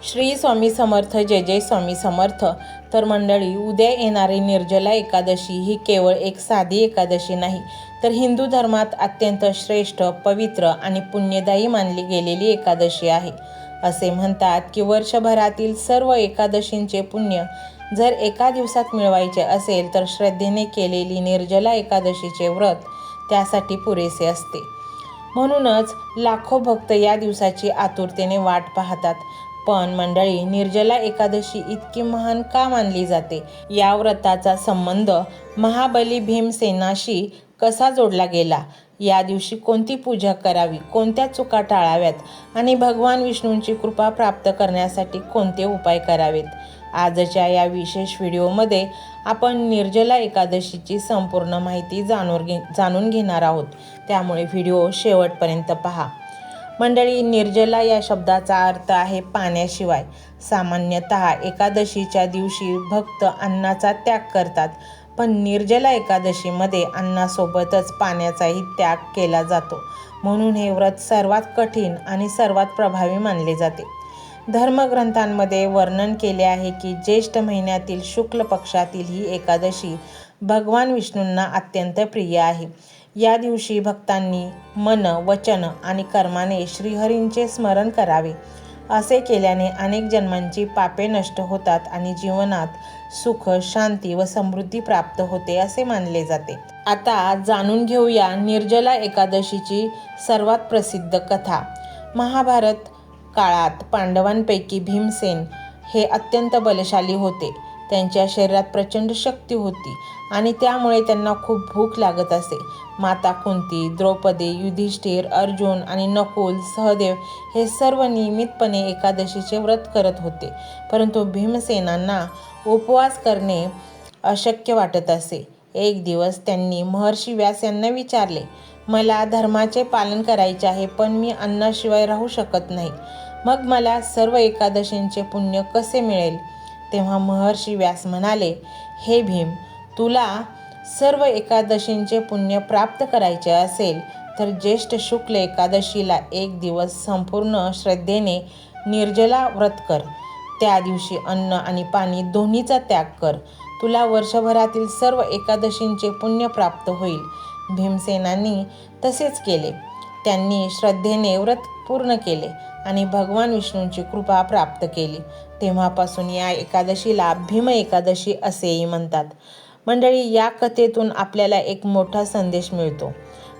श्री स्वामी समर्थ, जय जय स्वामी समर्थ. तर मंडळी, उद्या येणारी निर्जला एकादशी ही केवळ एक साधी एकादशी नाही, तर हिंदू धर्मात अत्यंत श्रेष्ठ, पवित्र आणि पुण्यदायी मानली गेलेली एकादशी आहे. असे म्हणतात की वर्षभरातील सर्व एकादशींचे पुण्य जर एका दिवसात मिळवायचे असेल तर श्रद्धेने केलेली निर्जला एकादशीचे व्रत त्यासाठी पुरेसे असते. म्हणूनच लाखो भक्त या दिवसाची आतुरतेने वाट पाहतात. पण मंडळी, निर्जला एकादशी इतकी महान का मानली जाते? या व्रताचा संबंध महाबली भीमसेनाशी कसा जोडला गेला? या दिवशी कोणती पूजा करावी, कोणत्या चुका टाळाव्यात आणि भगवान विष्णूंची कृपा प्राप्त करण्यासाठी कोणते उपाय करावेत? आजच्या या विशेष व्हिडिओमध्ये आपण निर्जला एकादशीची संपूर्ण माहिती जाणून घेणार आहोत. त्यामुळे व्हिडिओ शेवटपर्यंत पहा. मंडळी, निर्जला या शब्दाचा अर्थ आहे पाण्याशिवाय. सामान्यतः एकादशीच्या दिवशी भक्त अन्नाचा त्याग करतात, पण निर्जला एकादशीमध्ये अन्नासोबतच पाण्याचाही त्याग केला जातो. म्हणून हे व्रत सर्वात कठीण आणि सर्वात प्रभावी मानले जाते. धर्मग्रंथांमध्ये वर्णन केले आहे की ज्येष्ठ महिन्यातील शुक्ल पक्षातील ही एकादशी भगवान विष्णूंना अत्यंत प्रिय आहे. या दिवशी भक्तांनी मन, वचन आणि कर्माने श्रीहरींचे स्मरण करावे. असे केल्याने अनेक जन्मांची पापे नष्ट होतात आणि जीवनात सुख, शांती व समृद्धी प्राप्त होते असे मानले जाते. आता जाणून घेऊया निर्जला एकादशीची सर्वात प्रसिद्ध कथा. महाभारत काळात पांडवांपैकी भीमसेन हे अत्यंत बलशाली होते. त्यांच्या शरीरात प्रचंड शक्ती होती आणि त्यामुळे त्यांना खूप भूक लागत असे. माता कुंती, द्रौपदी, युधिष्ठिर, अर्जुन आणि नकुल, सहदेव हे सर्व नियमितपणे एकादशीचे व्रत करत होते. परंतु भीमसेनांना उपवास करणे अशक्य वाटत असे. एक दिवस त्यांनी महर्षी व्यास यांना विचारले, मला धर्माचे पालन करायचे आहे, पण मी अन्नाशिवाय राहू शकत नाही. मग मला सर्व एकादशींचे पुण्य कसे मिळेल? तेव्हा महर्षी व्यास म्हणाले, हे भीम, तुला सर्व एकादशींचे पुण्य प्राप्त करायचे असेल तर ज्येष्ठ शुक्ल एकादशीला एक दिवस संपूर्ण श्रद्धेने निर्जला व्रत कर. त्या दिवशी अन्न आणि पाणी दोन्हीचा त्याग कर. तुला वर्षभरातील सर्व एकादशींचे पुण्य प्राप्त होईल. भीमसेनांनी तसेच केले. त्यांनी श्रद्धेने व्रत पूर्ण केले आणि भगवान विष्णूंची कृपा प्राप्त केली. तेव्हापासून या एकादशीला भीम एकादशी असेही म्हणतात. मंडळी, या कथेतून आपल्याला एक मोठा संदेश मिळतो.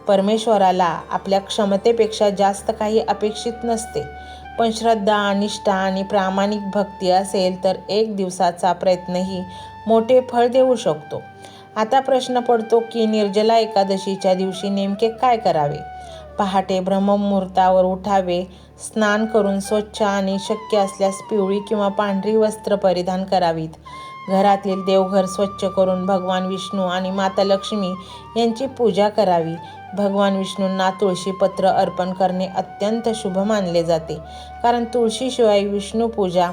परमेश्वराला आपल्या क्षमतेपेक्षा जास्त काही अपेक्षित नसते. पण श्रद्धा, निष्ठा आणि प्रामाणिक भक्ती असेल तर एक दिवसाचा प्रयत्नही मोठे फळ देऊ शकतो. आता प्रश्न पडतो की निर्जला एकादशीच्या दिवशी नेमके काय करावे? पहाटे ब्रह्ममुहूर्तावर उठावे, स्नान करून स्वच्छ आणि शक्य असल्यास पिवळी किंवा पांढरी वस्त्र परिधान करावीत. घरातील देवघर स्वच्छ करून भगवान विष्णू आणि माता लक्ष्मी यांची पूजा करावी. भगवान विष्णूंना तुळशीपत्र अर्पण करणे अत्यंत शुभ मानले जाते, कारण तुळशीशिवाय विष्णू पूजा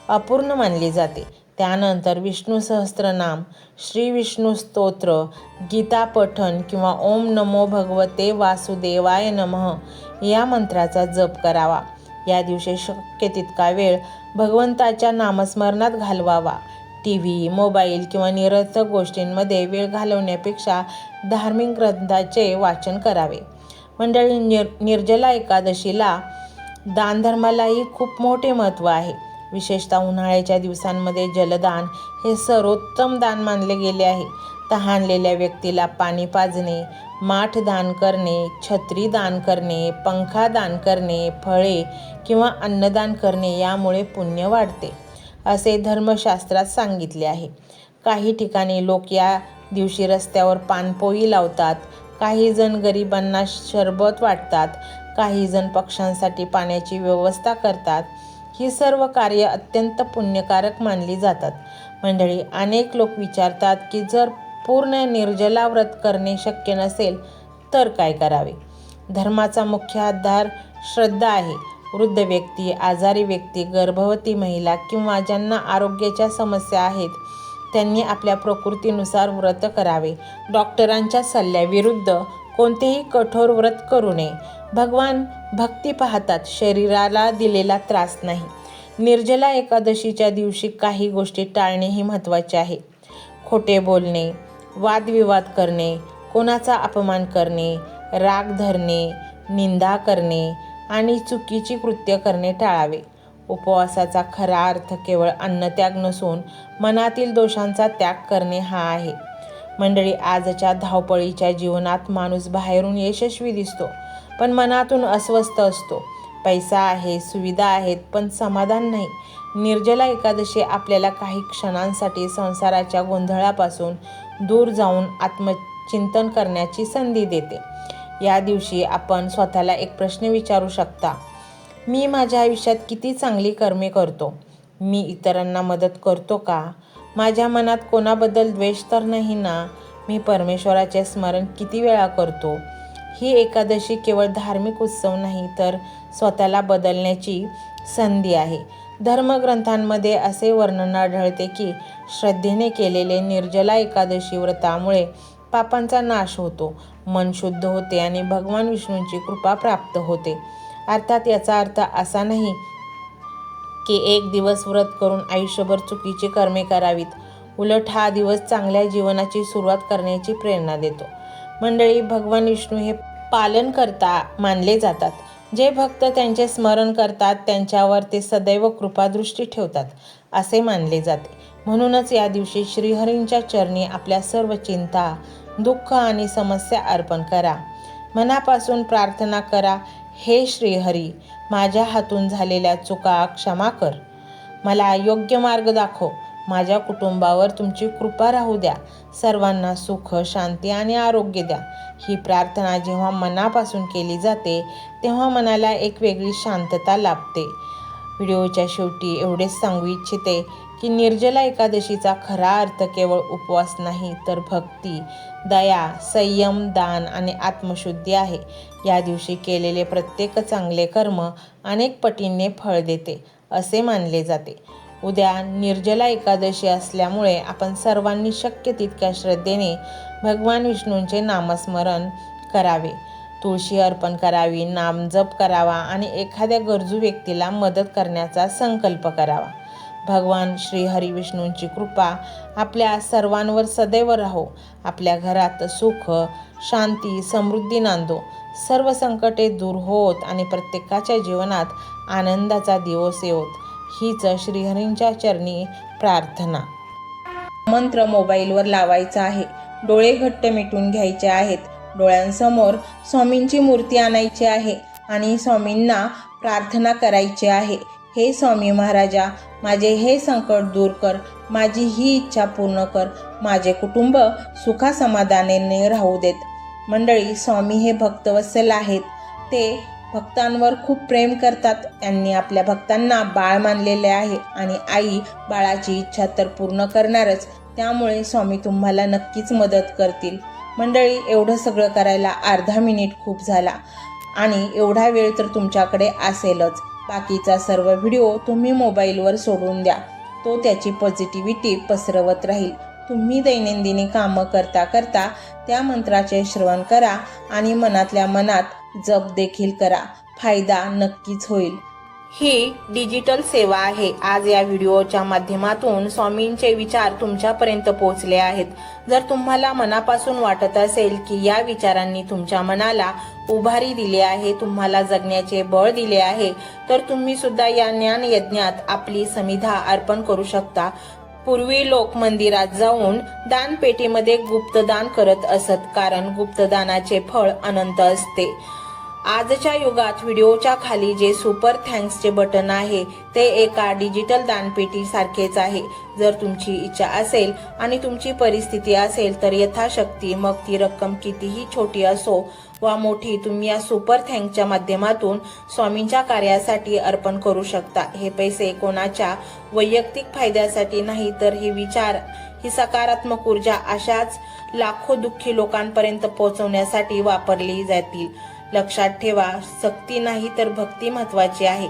अपूर्ण मानली जाते. त्यानंतर विष्णू सहस्त्रनाम, श्री विष्णू स्तोत्र, गीता पठण किंवा ओम नमो भगवते वासुदेवाय नमः या मंत्राचा जप करावा. या दिवशी शक्य तितका वेळ भगवंताच्या नामस्मरणात घालवावा. TV, मोबाईल किंवा निरर्थक गोष्टींमध्ये वेळ घालवण्यापेक्षा धार्मिक ग्रंथाचे वाचन करावे. मंडळी, निर्जला एकादशीला दानधर्मालाही खूप मोठे महत्त्व आहे. विशेषतः उन्हाळ्याच्या दिवसांमध्ये जलदान हे सर्वोत्तम दान मानले गेले आहे. तहानलेल्या व्यक्तीला पाणी पाजणे, माठ दान करणे, छत्री दान करणे, पंखा दान करणे, फळे किंवा अन्नदान करणे यामुळे पुण्य वाढते, असे धर्मशास्त्रात सांगितले आहे. काही ठिकाणी लोक या दिवशी रस्त्यावर पानपोई लावतात. काही जण गरिबांना शरबत वाटतात. काही जण पक्ष्यांसाठी पाण्याची व्यवस्था करतात. ही सर्व कार्य अत्यंत पुण्यकारक मानली जातात. मंडळी, अनेक लोक विचारतात की जर पूर्ण निर्जला व्रत करणे शक्य नसेल तर काय करावे? धर्माचा मुख्य आधार श्रद्धा आहे. वृद्ध व्यक्ती, आजारी व्यक्ती, गर्भवती महिला किंवा ज्यांना आरोग्याच्या समस्या आहेत त्यांनी आपल्या प्रकृतीनुसार व्रत करावे. डॉक्टरांच्या सल्ल्याविरुद्ध कोणतेही कठोर व्रत करू नये. भगवान भक्ती पाहतात, शरीराला दिलेला त्रास नाही. निर्जला एकादशीच्या दिवशी काही गोष्टी टाळणेही महत्त्वाचे आहे. खोटे बोलणे, वादविवाद करणे, कोणाचा अपमान करणे, राग धरणे, निंदा करणे आणि चुकीची कृत्य करणे टाळावे. उपवासाचा खरा अर्थ केवळ अन्नत्याग नसून मनातील दोषांचा त्याग करणे हा आहे. मंडळी, आजच्या धावपळीच्या जीवनात माणूस बाहेरून यशस्वी दिसतो, पण मनातून अस्वस्थ असतो. पैसा आहे, सुविधा आहेत, पण समाधान नाही. निर्जला एकादशी आपल्याला काही क्षणांसाठी संसाराच्या गोंधळापासून दूर जाऊन आत्मचिंतन करण्याची संधी देते. या दिवशी आपण स्वतःला एक प्रश्न विचारू शकता. मी माझ्या आयुष्यात किती चांगली कर्मे करतो? मी इतरांना मदत करतो का? माझ्या मनात कोणाबद्दल द्वेष तर नाही ना? मी परमेश्वराचे स्मरण किती वेळा करतो? ही एकादशी केवळ धार्मिक उत्सव नाही, तर स्वतःला बदलण्याची संधी आहे. धर्मग्रंथांमध्ये असे वर्णन आढळते की श्रद्धेने केलेले निर्जला एकादशी व्रतामुळे पापांचा नाश होतो, मन शुद्ध होते आणि भगवान विष्णूंची कृपा प्राप्त होते. अर्थात याचा अर्थ असा नाही की एक दिवस व्रत करून आयुष्यभर चुकीची कर्मे करावीत. उलट हा दिवस चांगल्या जीवनाची सुरुवात करण्याची प्रेरणा देतो. मंडळी, भगवान विष्णू हे पालनकर्ता मानले जातात. जे भक्त त्यांचे स्मरण करतात त्यांच्यावर ते सदैव कृपादृष्टी ठेवतात असे मानले जाते. म्हणूनच या दिवशी श्रीहरींच्या चरणी आपल्या सर्व चिंता, दुःख आणि समस्या अर्पण करा. मनापासून प्रार्थना करा, हे श्रीहरी, माझ्या हातून झालेल्या चुका क्षमा कर. मला योग्य मार्ग दाखव. माझ्या कुटुंबावर तुमची कृपा राहू द्या. सर्वांना सुख, शांती आणि आरोग्य द्या. ही प्रार्थना जेव्हा मनापासून केली जाते तेव्हा मनाला एक वेगळी शांतता लाभते. व्हिडिओच्या शेवटी एवढेच सांगू इच्छिते की निर्जला एकादशीचा खरा अर्थ केवळ उपवास नाही, तर भक्ती, दया, संयम, दान आणि आत्मशुद्धी आहे. या दिवशी केलेले प्रत्येक चांगले कर्म अनेक पटींनी फळ देते असे मानले जाते. उद्या निर्जला एकादशी असल्यामुळे आपण सर्वांनी शक्य तितक्या श्रद्धेने भगवान विष्णूंचे नामस्मरण करावे, तुळशी अर्पण करावी, नामजप करावा आणि एखाद्या गरजू व्यक्तीला मदत करण्याचा संकल्प करावा. भगवान श्री हरी विष्णूंची कृपा आपल्या सर्वांवर सदैव राहो. आपल्या घरात सुख, शांती, समृद्धी नांदो. सर्व संकटे दूर होत आणि प्रत्येकाच्या जीवनात आनंदाचा दिवस येवोत, हीच श्रीहरींच्या चरणी प्रार्थना. मंत्र मोबाईलवर लावायचा आहे. डोळे घट्ट मिटून घ्यायचे आहेत. डोळ्यांसमोर स्वामींची मूर्ती आणायची आहे आणि स्वामींना प्रार्थना करायची आहे. हे स्वामी महाराजा, माझे हे संकट दूर कर. माझी ही इच्छा पूर्ण कर. माझे कुटुंब सुखासमाधानाने राहू देत. मंडळी, स्वामी हे भक्तवत्सल आहेत. ते भक्तांवर खूप प्रेम करतात. त्यांनी आपल्या भक्तांना बाळ मानलेले आहे आणि आई बाळाची इच्छा तर पूर्ण करणारच. त्यामुळे स्वामी तुम्हाला नक्कीच मदत करतील. मंडळी, एवढं सगळं करायला अर्धा मिनिट खूप झाला आणि एवढा वेळ तर तुमच्याकडे असेलच. बाकीचा सर्व व्हिडिओ तुम्ही मोबाईलवर सोडून द्या. तो त्याची पॉझिटिव्हिटी पसरवत राहील. तुम्ही दैनंदिनी कामं करता करता त्या मंत्राचे श्रवण करा आणि मनातल्या मनात जप देखील करा. फायदा नक्कीच होईल. ही डिजिटल सेवा आहे. आज या व्हिडिओच्या माध्यमातून स्वामींचे विचार तुमच्यापर्यंत पोहोचले आहेत. जर तुम्हाला मनापासून वाटत असेल की या विचारांनी तुमच्या मनाला उभारी दिली आहे, तुम्हाला जगण्याचे बळ दिले आहे, तर तुम्ही सुद्धा या ज्ञान यज्ञात आपली समिधा अर्पण करू शकता. पूर्वी लोक मंदिरात जाऊन दानपेटीमध्ये गुप्तदान करत असत, कारण गुप्तदानाचे फळ अनंत असते. आजच्या युगात व्हिडिओच्या खाली जे सुपर थँक्सचे बटन आहे ते एका डिजिटल दानपेटी सारखेच आहे. जर तुमची इच्छा असेल आणि तुमची परिस्थिती असेल तर यथाशक्ती, मग ती रक्कम कितीही छोटी असो वा मोठी, तुम्ही या सुपर थँक्सच्या माध्यमातून स्वामींच्या कार्यासाठी अर्पण करू शकता. हे पैसे कोणाच्या वैयक्तिक फायद्यासाठी नाही, तर हे विचार, ही सकारात्मक ऊर्जा अशाच लाखो दुःखी लोकांपर्यंत पोहोचवण्यासाठी वापरली जातील. लक्षात ठेवा, सक्ती नाही तर भक्ती महत्वाची आहे.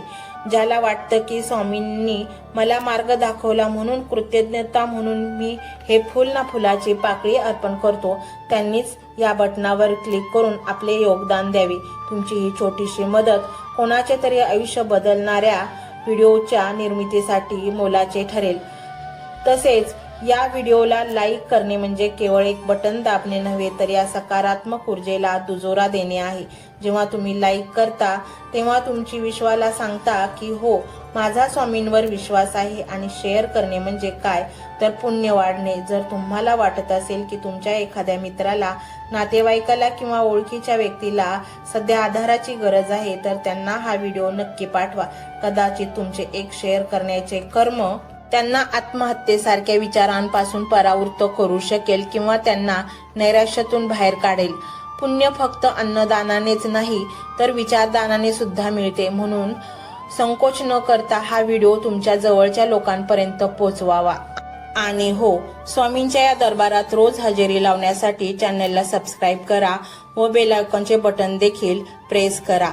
ज्याला वाटतं की स्वामींनी मला मार्ग दाखवला म्हणून कृतज्ञता म्हणून मी हे फुल ना फुलाची पाकळी अर्पण करतो, त्यांनीच या बटनावर क्लिक करून आपले योगदान द्यावे. तुमची ही छोटीशी मदत कोणाचे तरी आयुष्य बदलणाऱ्या व्हिडिओच्या निर्मितीसाठी मोलाचे ठरेल। तसेच या व्हिडिओला लाईक करणे म्हणजे केवळ एक बटन दाबणे नव्हे तर या सकारात्मक ऊर्जेला दुजोरा देणे आहे। जेव्हा तुम्ही लाईक करता तेव्हा तुमची विश्वाला सांगता की हो, माझा स्वामींवर विश्वास आहे। आणि शेअर करणे म्हणजे काय तर पुण्य वाढणे। जर तुम्हाला वाटत असेल की तुमच्या एखाद्या मित्राला, नातेवाईकाला किंवा ओळखीच्या व्यक्तीला सध्या आधाराची गरज आहे तर त्यांना हा व्हिडिओ नक्की पाठवा। कदाचित तुमचे एक शेअर करण्याचे कर्म त्यांना आत्महत्येसारख्या विचारांपासून परावृत्त करू शकेल किंवा त्यांना नैराश्यातून बाहेर काढेल। पुण्य फक्त अन्नदानानेच नाही तर विचारदानाने सुद्धा मिळते। म्हणून संकोच न करता हा व्हिडिओ तुमच्या जवळच्या लोकांपर्यंत पोहोचवावा। आणि हो, स्वामींच्या या दरबारात रोज हजेरी लावण्यासाठी चॅनलला सबस्क्राईब करा व बेल आयकॉनचे बटन देखील प्रेस करा।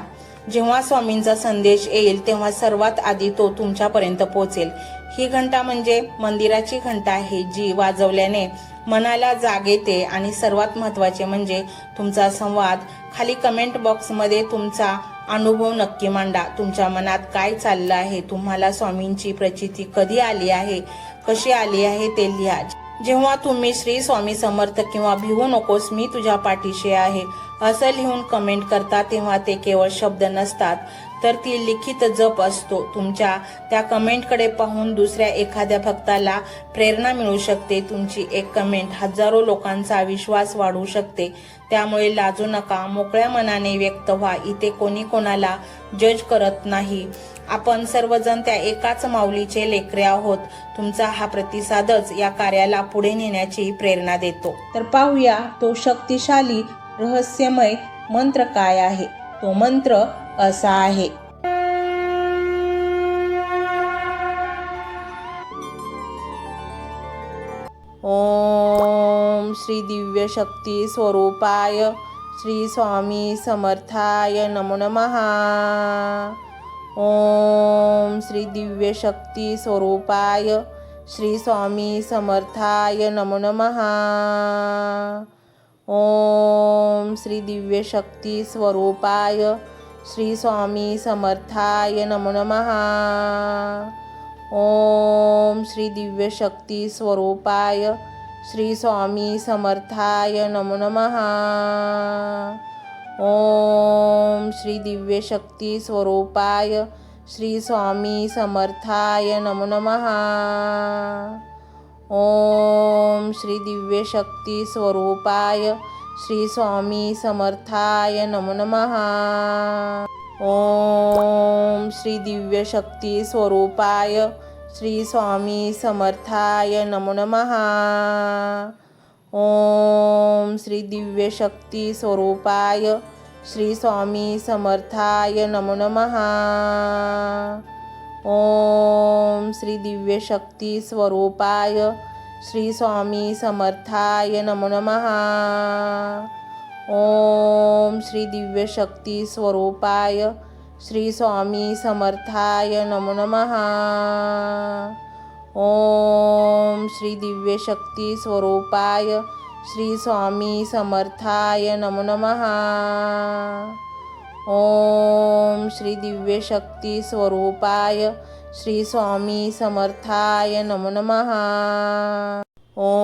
जेव्हा स्वामींचा संदेश येईल तेव्हा सर्वात आधी तो तुमच्यापर्यंत पोहोचेल। ही घंटा म्हणजे मंदिराची घंटा आहे जी वाजवल्याने मनाला जाग येते। आणि सर्वात महत्त्वाचे म्हणजे तुमचा संवाद। खाली कमेंट बॉक्समध्ये तुमचा अनुभव नक्की मांडा। तुमच्या मनात काय चाललं आहे, तुम्हाला स्वामींची प्रचिती कधी आली आहे, कशी आली आहे ते लिहा। जेव्हा तुम्ही श्री स्वामी समर्थ किंवा भिवू नकोस मी तुझ्या पाठीशी आहे असं लिहून कमेंट करता तेव्हा ते केवळ शब्द नसतात तर ती लिखित जप असतो। तुमच्या त्या कमेंटकडे पाहून दुसऱ्या एखाद्या भक्ताला प्रेरणा मिळू शकते। तुमची एक कमेंट हजारो लोकांचा विश्वास वाढवू शकते। त्यामुळे लाजू नका, मोकळ्या मनाने व्यक्त व्हा। इथे कोणी कोणाला जज करत नाही। आपण सर्वजण त्या एकाच माऊलीचे लेकरे आहोत। तुमचा हा प्रतिसादच या कार्याला पुढे नेण्याची प्रेरणा देतो। तर पाहूया तो शक्तिशाली रहस्यमय मंत्र काय आहे। तो मंत्र असा आहे। ओम श्री दिव्य शक्ती स्वरूपाय श्री स्वामी समर्थाय नमो नमः। ओम श्री दिव्य शक्ती स्वरूपाय श्री स्वामी समर्थाय नमो नमः। ओम श्री दिव्य शक्ती स्वरूपाय श्री स्वामी समर्थाय नमो नमः। ओम श्री दिव्य शक्ती स्वरूपाय श्री स्वामी समर्थाय नमो नमः। ओम श्री दिव्य शक्ती स्वरूपाय श्री स्वामी समर्थाय नमो नमः। ओम श्री दिव्य शक्ती स्वरूपाय श्री स्वामी समर्थाय नमो नमः। ओम श्री दिव्य शक्ती स्वरूपाय श्री स्वामी समर्थाय नमो नमः। ओम श्री दिव्य शक्ती स्वरूपाय श्री स्वामी समर्थाय नमो नमः। ओम श्री दिव्य शक्ती स्वरूपाय श्री स्वामी समर्थाय नमो नमः। ओम श्री दिव्य शक्ती स्वरूपाय श्री स्वामी समर्थाय नमो नमः। ओम श्री दिव्य शक्ती स्वरूपाय श्री स्वामी समर्थाय नमो नमः। ओम श्री दिव्य शक्ती स्वरूपाय श्री स्वामी समर्थाय नमो नमः।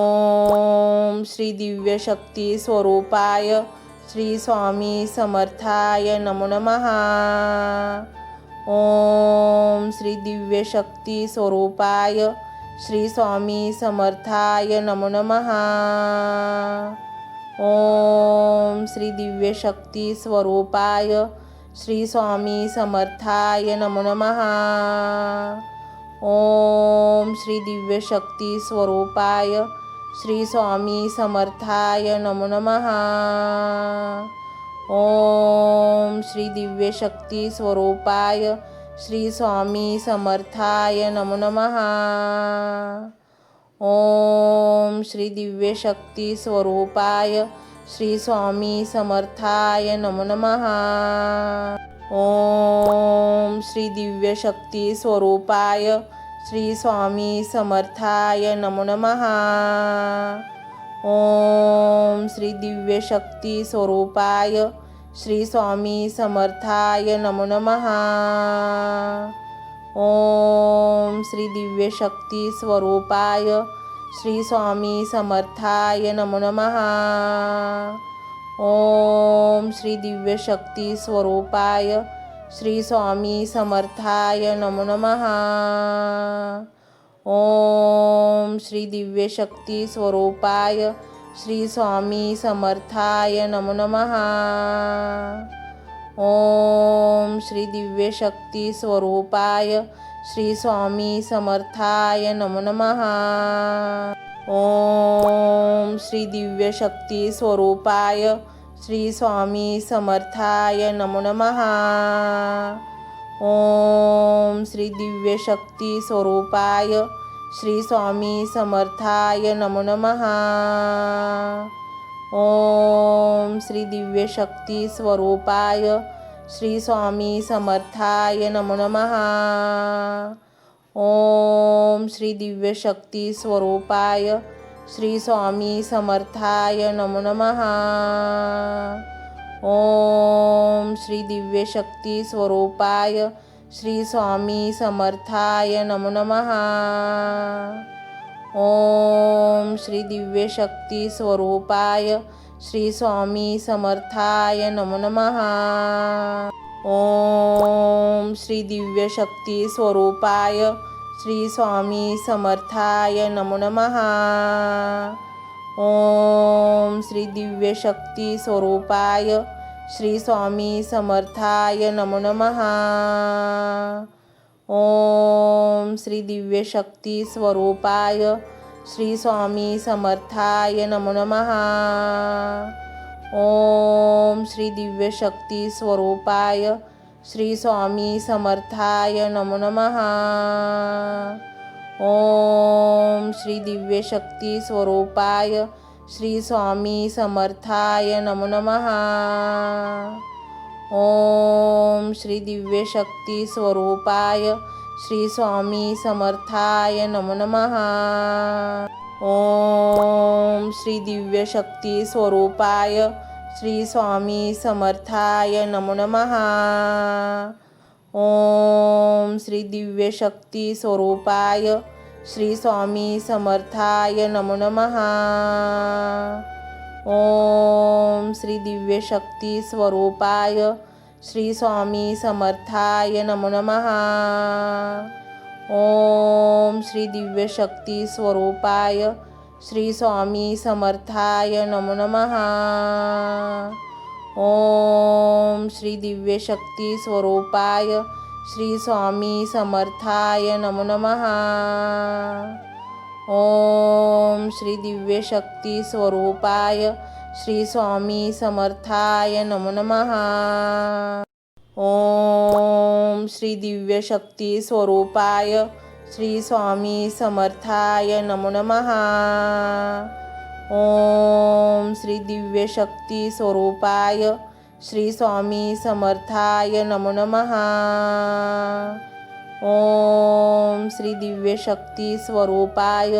ओम श्री दिव्य शक्ती स्वरूपाय श्री स्वामी समर्थाय नमो नमः। ओम श्री दिव्य शक्ती स्वरूपाय श्री स्वामी समर्थाय नमो नमः। ओम श्री दिव्य शक्ती स्वरूपाय श्री स्वामी समर्थाय नमो नमः। ओम श्री दिव्य शक्ती स्वरूपाय श्री स्वामी समर्थाय नमो नमः। ओम श्री दिव्य शक्ती स्वरूपाय श्री स्वामी समर्थाय नमो नमः। ओम श्री दिव्य शक्ती स्वरूपाय श्री स्वामी समर्थाय नमो नमः। ओम श्री दिव्य शक्ती स्वरूपाय श्री स्वामी समर्थाय नमो नमः। ओम श्री दिव्य शक्ती स्वरूपाय श्री स्वामी समर्थाय नमो नमः। ओम श्री दिव्य शक्ती स्वरूपाय श्री स्वामी समर्थाय नमो नमः. ओम श्री दिव्य शक्ती स्वरूपाय श्री स्वामी समर्थाय नमो नमः. ओम श्री दिव्य शक्ती स्वरूपाय श्री स्वामी समर्थाय नमो नमः. ओम श्री दिव्य शक्ती स्वरूपाय श्री स्वामी समर्थाय नमो नमः. ओम श्री दिव्य शक्ती स्वरूपाय श्री स्वामी समर्थाय नमो नमः. ओम श्री दिव्य शक्ती स्वरूपाय श्री स्वामी समर्थाय नमो नमः. ओम श्री दिव्य शक्ती स्वरूपाय श्री स्वामी समर्थाय नमो नमः. ओम श्री दिव्य शक्ती स्वरूपाय श्री स्वामी समर्थाय नमो नमः. ओम श्री दिव्य शक्ती स्वरूपाय श्री स्वामी समर्थाय नमो नमः. ओम श्री दिव्य शक्ती स्वरूपाय श्री स्वामी समर्थाय नमो नमः. ओम श्री दिव्य शक्ती स्वरूपाय श्री स्वामी समर्थाय नमो नमः. ओम श्री दिव्य शक्ती स्वरूपाय श्री स्वामी समर्थाय नमो नमः. ओम श्री दिव्य शक्ती स्वरूपाय श्री स्वामी समर्थाय नमो नमः. ओम श्री दिव्य शक्ती स्वरूपाय श्री स्वामी समर्थाय नमो नमः. ओम श्री दिव्य शक्ती स्वरूपाय श्री स्वामी समर्थाय नमो नमः. ओम श्री दिव्य शक्ती स्वरूपाय श्री स्वामी समर्थाय नमो नमः. ओम श्री दिव्य शक्ती स्वरूपाय श्री स्वामी समर्थाय नमो नमः. ओम श्री दिव्य शक्ती स्वरूपाय श्री स्वामी समर्थाय नमो नमः. ओम श्री दिव्य शक्ती स्वरूपाय श्री स्वामी समर्थाय नमो नमः. ओम श्री दिव्य शक्ती स्वरूपाय श्री स्वामी समर्थाय नमो नमः. ओम श्री दिव्य शक्ती स्वरूपाय श्री स्वामी समर्थाय नमो नमः. ओम श्री दिव्य शक्ती स्वरूपाय श्री स्वामी समर्थाय नमो नमः. ओम श्री दिव्य शक्ती स्वरूपाय श्री स्वामी समर्थाय नमो नमः. ओम श्री दिव्य शक्ती स्वरूपाय श्री स्वामी समर्थाय नमो नमः. ओम श्री दिव्य शक्ती स्वरूपाय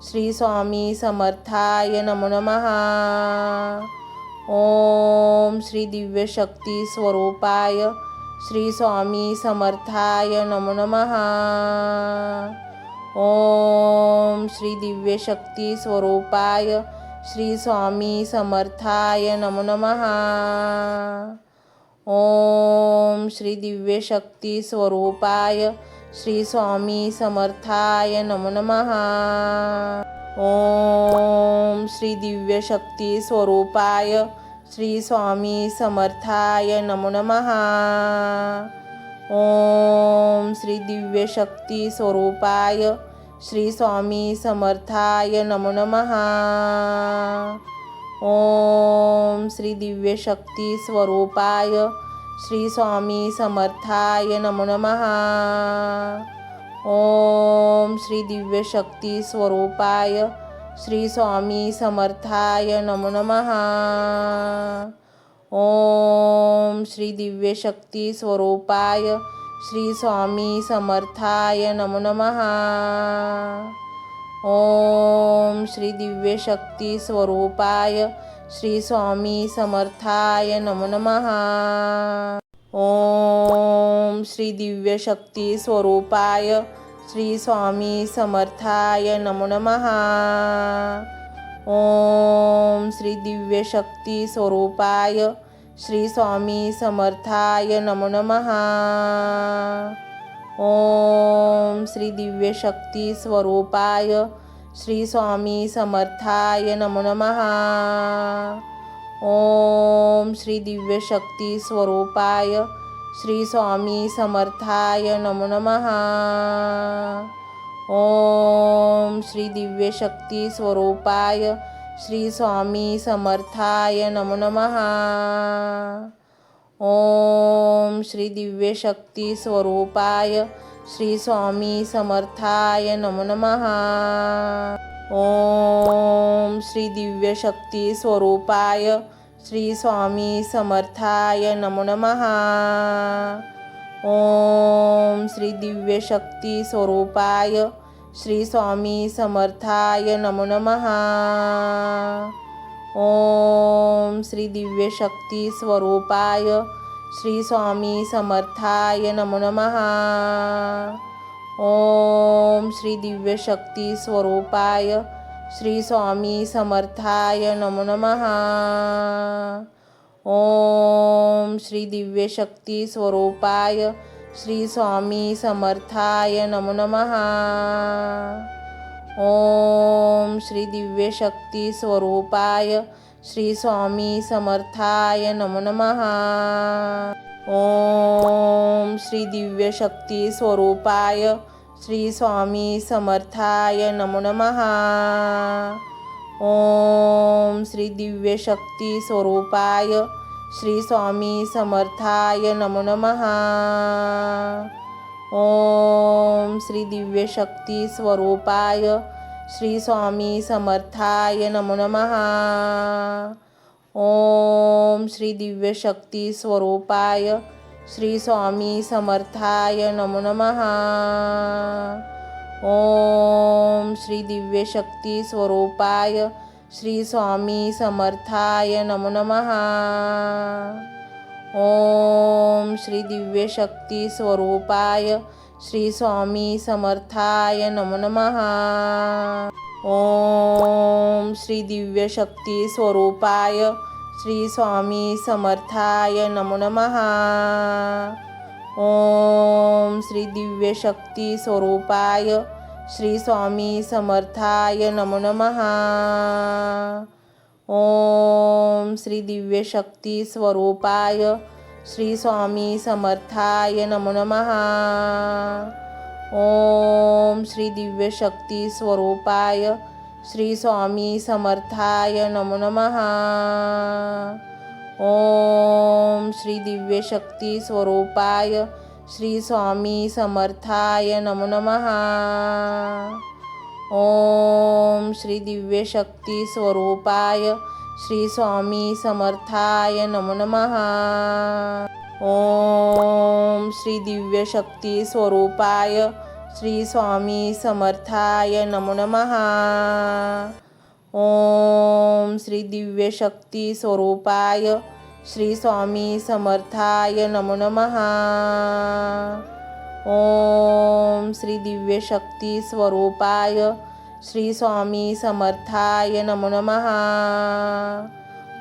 श्री स्वामी समर्थाय नमो नमः. ओम श्री दिव्य शक्ती स्वरूपाय श्री स्वामी समर्थाय नमो नमः. ओम श्री दिव्य शक्ती स्वरूपाय श्री स्वामी समर्थाय नमो नमः. ओम श्री दिव्य शक्ती स्वरूपाय श्री स्वामी समर्थाय नमो नमः. ओम श्री दिव्य शक्ती स्वरूपाय श्री स्वामी समर्थाय नमो नमः. ओम श्री दिव्य शक्ती स्वरूपाय श्री स्वामी समर्थाय नमो नमः. ओम श्री दिव्य शक्ती स्वरूपाय श्री स्वामी समर्थाय नमो नमः. ओम श्री दिव्य शक्ती स्वरूपाय श्री स्वामी समर्थाय नमो नमः. ओम श्री दिव्य शक्ती स्वरूपाय श्री स्वामी समर्थाय नमो नमः. ओम श्री दिव्य शक्ती स्वरूपाय श्री स्वामी समर्थाय नमो नमः. ओम श्री दिव्य शक्ती स्वरूपाय श्री स्वामी समर्थाय नमो नमः। ओम श्री दिव्य शक्ती स्वरूपाय श्री स्वामी समर्थाय नमो नमः। ओम श्री दिव्य शक्ती स्वरूपाय श्री स्वामी समर्थाय नमो नमः। ओम श्री दिव्य शक्ती स्वरूपाय श्री स्वामी समर्थाय नमो नमः। ओम श्री दिव्य शक्ती स्वरूपाय श्री स्वामी समर्थाय नमो नमः। ओम श्री दिव्य शक्ती स्वरूपाय श्री स्वामी समर्थाय नमो नमः। ओम श्री दिव्य शक्ती स्वरूपाय श्री स्वामी समर्थाय नमो नमः। ओम श्री दिव्य शक्ती स्वरूपाय श्री स्वामी समर्थाय नमो नमः। ओम श्री दिव्य शक्ती स्वरूपाय श्री स्वामी समर्थाय नमो नमः। ओम श्री दिव्य शक्ती स्वरूपाय श्री स्वामी समर्थाय नमो नमः। ओम श्री दिव्य शक्ती स्वरूपाय श्री स्वामी समर्थाय नमो नमः। ओम श्री दिव्य शक्ती स्वरूपाय श्री स्वामी समर्थाय नमो नमः। ओम श्री दिव्य शक्ती स्वरूपाय श्री स्वामी समर्थाय नमो नमः। ओम श्री दिव्य शक्ती स्वरूपाय श्री स्वामी समर्थाय नमो नमः। ओम श्री दिव्य शक्ती स्वरूपाय श्री स्वामी समर्थाय नमो नमः। ओम श्री दिव्य शक्ती स्वरूपाय श्री स्वामी समर्थाय नमो नमः। ओम श्री दिव्य शक्ती स्वरूपाय श्री स्वामी समर्थाय नमो नमः। ओम श्री दिव्य शक्ती स्वरूपाय श्री स्वामी समर्थाय नमो नमः। ओम श्री दिव्य शक्ती स्वरूपाय श्री स्वामी समर्थाय नमो नमः। ओम श्री दिव्य शक्ती स्वरूपाय श्री स्वामी समर्थाय नमो नमः। ओम श्री दिव्य शक्ती स्वरूपाय श्री स्वामी समर्थाय नमो नमः। ओम श्री दिव्य शक्ती स्वरूपाय श्री स्वामी समर्थाय नमो नमः। ओम श्री दिव्य शक्ती स्वरूपाय श्री स्वामी समर्थाय नमो नमः। ओम श्री दिव्य शक्ती स्वरूपाय श्री स्वामी समर्थाय नमो नमः। ओम श्री दिव्य शक्ती स्वरूपाय श्री स्वामी समर्थाय नमो नमः। ओम श्री दिव्य शक्ती स्वरूपाय श्री स्वामी समर्थाय नमो नमः। ओम श्री दिव्य शक्ती स्वरूपाय श्री स्वामी समर्थाय नमो नमः।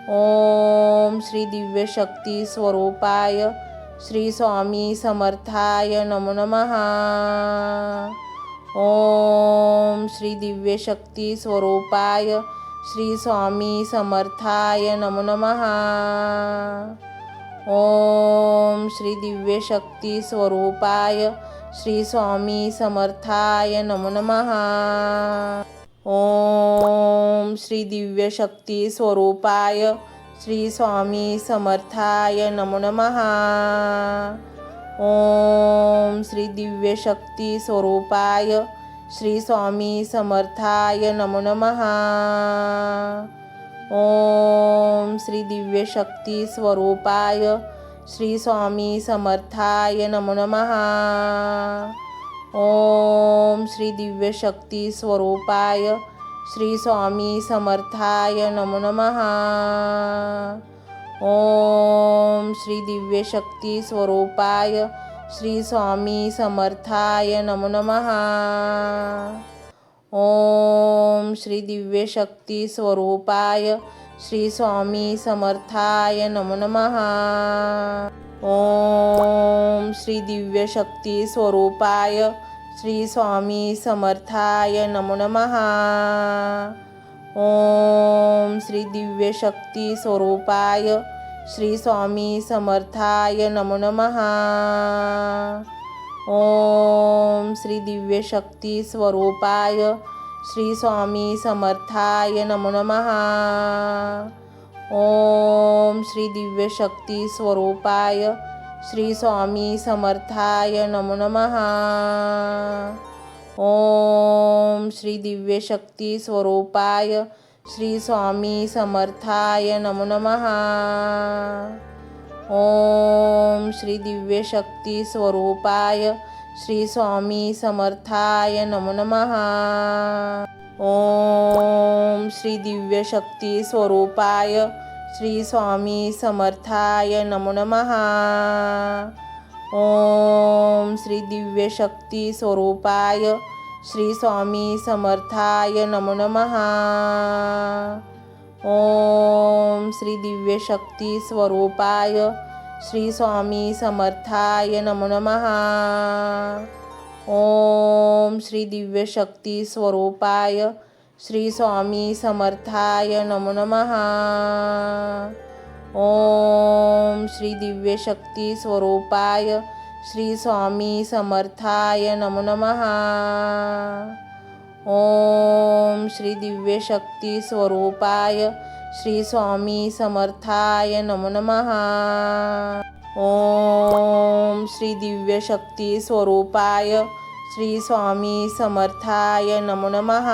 ओम श्री दिव्य शक्ती स्वरूपाय श्री स्वामी समर्थाय नमो नमः। ओम श्री दिव्य शक्ती स्वरूपाय श्री स्वामी समर्थाय नमो नमः। ओम श्री दिव्य शक्ती स्वरूपाय श्री स्वामी समर्थाय नमो नमः। ओम श्री दिव्य शक्ती स्वरूपाय श्री स्वामी समर्थाय नमो नमः। ओम श्री दिव्य शक्ती स्वरूपाय श्री स्वामी समर्थाय नमो नमः। ओम श्री दिव्य शक्ती स्वरूपाय श्री स्वामी समर्थाय नमो नमः। ओम श्री दिव्य शक्ती स्वरूपाय श्री स्वामी समर्थाय नमो नमः। ओम श्री दिव्य शक्ती स्वरूपाय श्री स्वामी समर्थाय नमो नमः। ओम श्री दिव्य शक्ती स्वरूपाय श्री स्वामी समर्थाय नमो नमः। ओम श्री दिव्य शक्ती स्वरूपाय श्री स्वामी समर्थाय नमो नमः। ओम श्री दिव्य शक्ती स्वरूपाय श्री स्वामी समर्थाय नमो नमः। ओम श्री दिव्य शक्ती स्वरूपाय श्री स्वामी समर्थाय नमो नमः। ओम श्री दिव्य शक्ती स्वरूपाय श्री स्वामी समर्थाय नमो नमः। ओम श्री दिव्य शक्ती स्वरूपाय श्री स्वामी समर्थाय नमो नमः। ओम श्री दिव्य शक्ती स्वरूपाय श्री स्वामी समर्थाय नमो नमः। ओम श्री दिव्य शक्ती स्वरूपाय श्री स्वामी समर्थाय नमो नमः। ओम श्री दिव्य शक्ती स्वरूपाय श्री स्वामी समर्थाय नमो नमः। ओम श्री दिव्य शक्ती स्वरूपाय श्री स्वामी समर्थाय नमो नमः। ओम श्री दिव्य शक्ती स्वरूपाय श्री स्वामी समर्थाय नमो नमः। ओम श्री दिव्य शक्ती स्वरूपाय श्री स्वामी समर्थाय नमो नमः। ओम श्री दिव्य शक्ती स्वरूपाय श्री स्वामी समर्थाय नमो नमः। ओम श्री दिव्य शक्ती स्वरूपाय श्री स्वामी समर्थाय नमो नमः।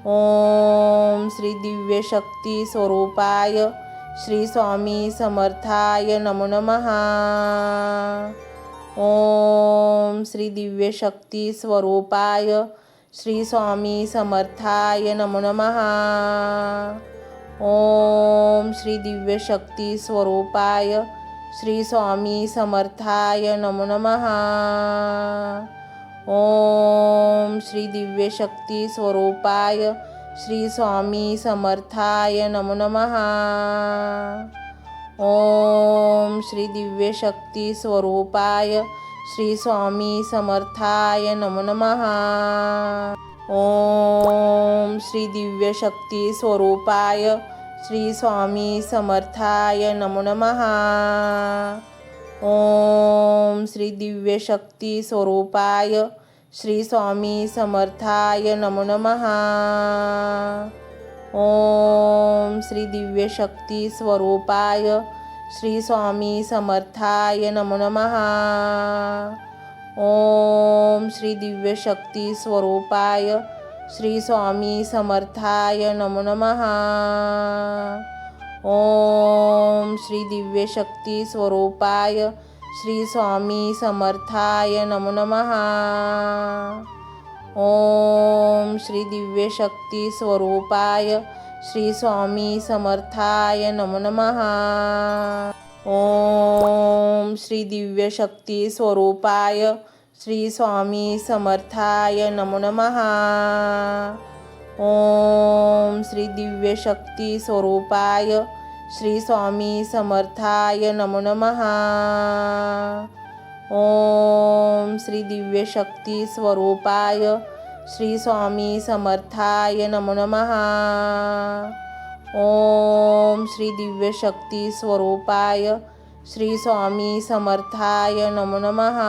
ओम श्री दिव्य शक्ती स्वरूपाय श्री स्वामी समर्थाय नमो नमः। ओम श्री दिव्य शक्ती स्वरूपाय श्री स्वामी समर्थाय नमो नमः। ओम श्री दिव्य शक्ती स्वरूपाय श्री स्वामी समर्थाय नमो नमः। ओम श्री दिव्य शक्ती स्वरूपाय श्री स्वामी समर्थाय नमो नमः। ओम श्री दिव्य शक्ती स्वरूपाय श्री स्वामी समर्थाय नमो नमः। ओम श्री दिव्य शक्ती स्वरूपाय श्री स्वामी समर्थाय नमो नमः। ओम श्री दिव्य शक्ती स्वरूपाय श्री स्वामी समर्थाय नमो नमः। ओम श्री दिव्य शक्ती स्वरूपाय श्री स्वामी समर्थाय नमो नमः। ओम श्री दिव्य शक्ती स्वरूपाय श्री स्वामी समर्थाय नमो नमः। ओम श्री दिव्य शक्ती स्वरूपाय श्री स्वामी समर्थाय नमो नमः। ओम श्री दिव्य शक्ती स्वरूपाय श्री स्वामी समर्थाय नमो नमः। ओम श्री दिव्य शक्ती स्वरूपाय श्री स्वामी समर्थाय नमो नमः। ओम श्री दिव्य शक्ती स्वरूपाय श्री स्वामी समर्थाय नमो नमः। ओम श्री दिव्य शक्ती स्वरूपाय श्री स्वामी समर्थाय नमो नमः। ओम श्री दिव्य शक्ती स्वरूपाय श्री स्वामी समर्थाय नमो नमः।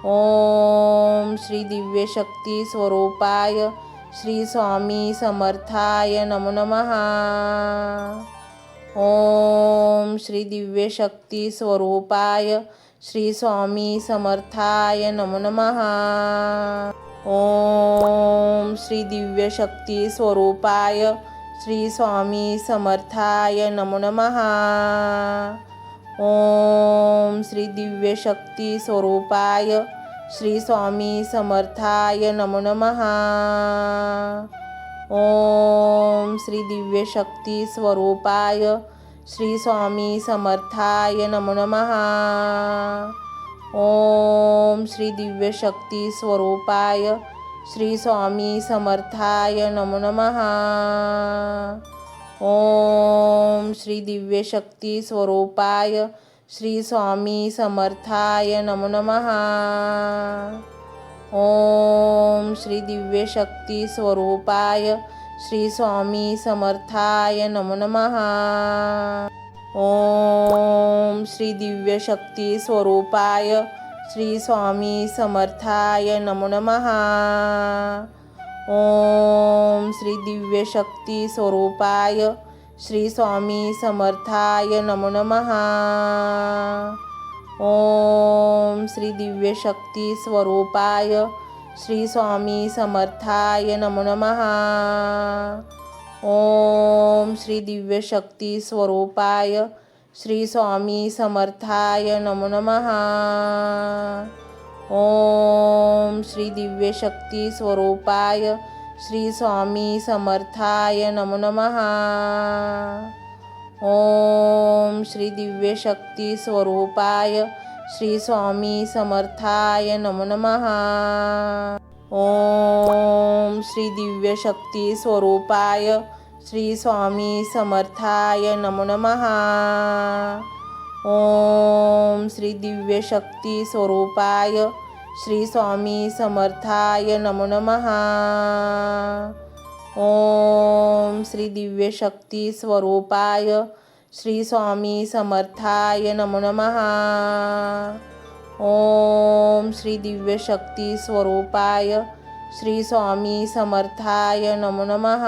ओम श्री दिव्य शक्ती स्वरूपाय श्री स्वामी समर्थाय नमो नमः। ओम श्री दिव्य शक्ती स्वरूपाय श्री स्वामी समर्थाय नमो नमः। ओम श्री दिव्य शक्ती स्वरूपाय श्री स्वामी समर्थाय नमो नमः। ओम श्री दिव्य शक्ती स्वरूपाय श्री स्वामी समर्थाय नमो नमः। ओम श्री दिव्य शक्ती स्वरूपाय श्री स्वामी समर्थाय नमो नमः। ओम श्री दिव्य शक्ती स्वरूपाय श्री स्वामी समर्थाय नमो नमः। ओम श्री दिव्य शक्ती स्वरूपाय श्री स्वामी समर्थाय नमो नमः। ओम श्री दिव्य शक्ती स्वरूपाय श्री स्वामी समर्थाय नमो नमः। ओम श्री दिव्य शक्ती स्वरूपाय श्री स्वामी समर्थाय नमो नमः। ओम श्री दिव्य शक्ती स्वरूपाय श्री स्वामी समर्थाय नमो नमः। ओम श्री दिव्य शक्ती स्वरूपाय श्री स्वामी समर्थाय नमो नमः। ओम श्री दिव्य शक्ती स्वरूपाय श्री स्वामी समर्थाय नमो नमः। ओम श्री दिव्य शक्ती स्वरूपाय श्री स्वामी समर्थाय नमो नमः। ओम श्री दिव्य शक्ती स्वरूपाय श्री स्वामी समर्थाय नमो नमः। ओम श्री दिव्य शक्ती स्वरूपाय श्री स्वामी समर्थाय नमो नमः। ओम श्री दिव्य शक्ती स्वरूपाय श्री स्वामी समर्थाय नमो नमः। ओम श्री दिव्य शक्ती स्वरूपाय श्री स्वामी समर्थाय नमो नमः। ओम श्री दिव्य शक्ती स्वरूपाय श्री स्वामी समर्थाय नमो नमः।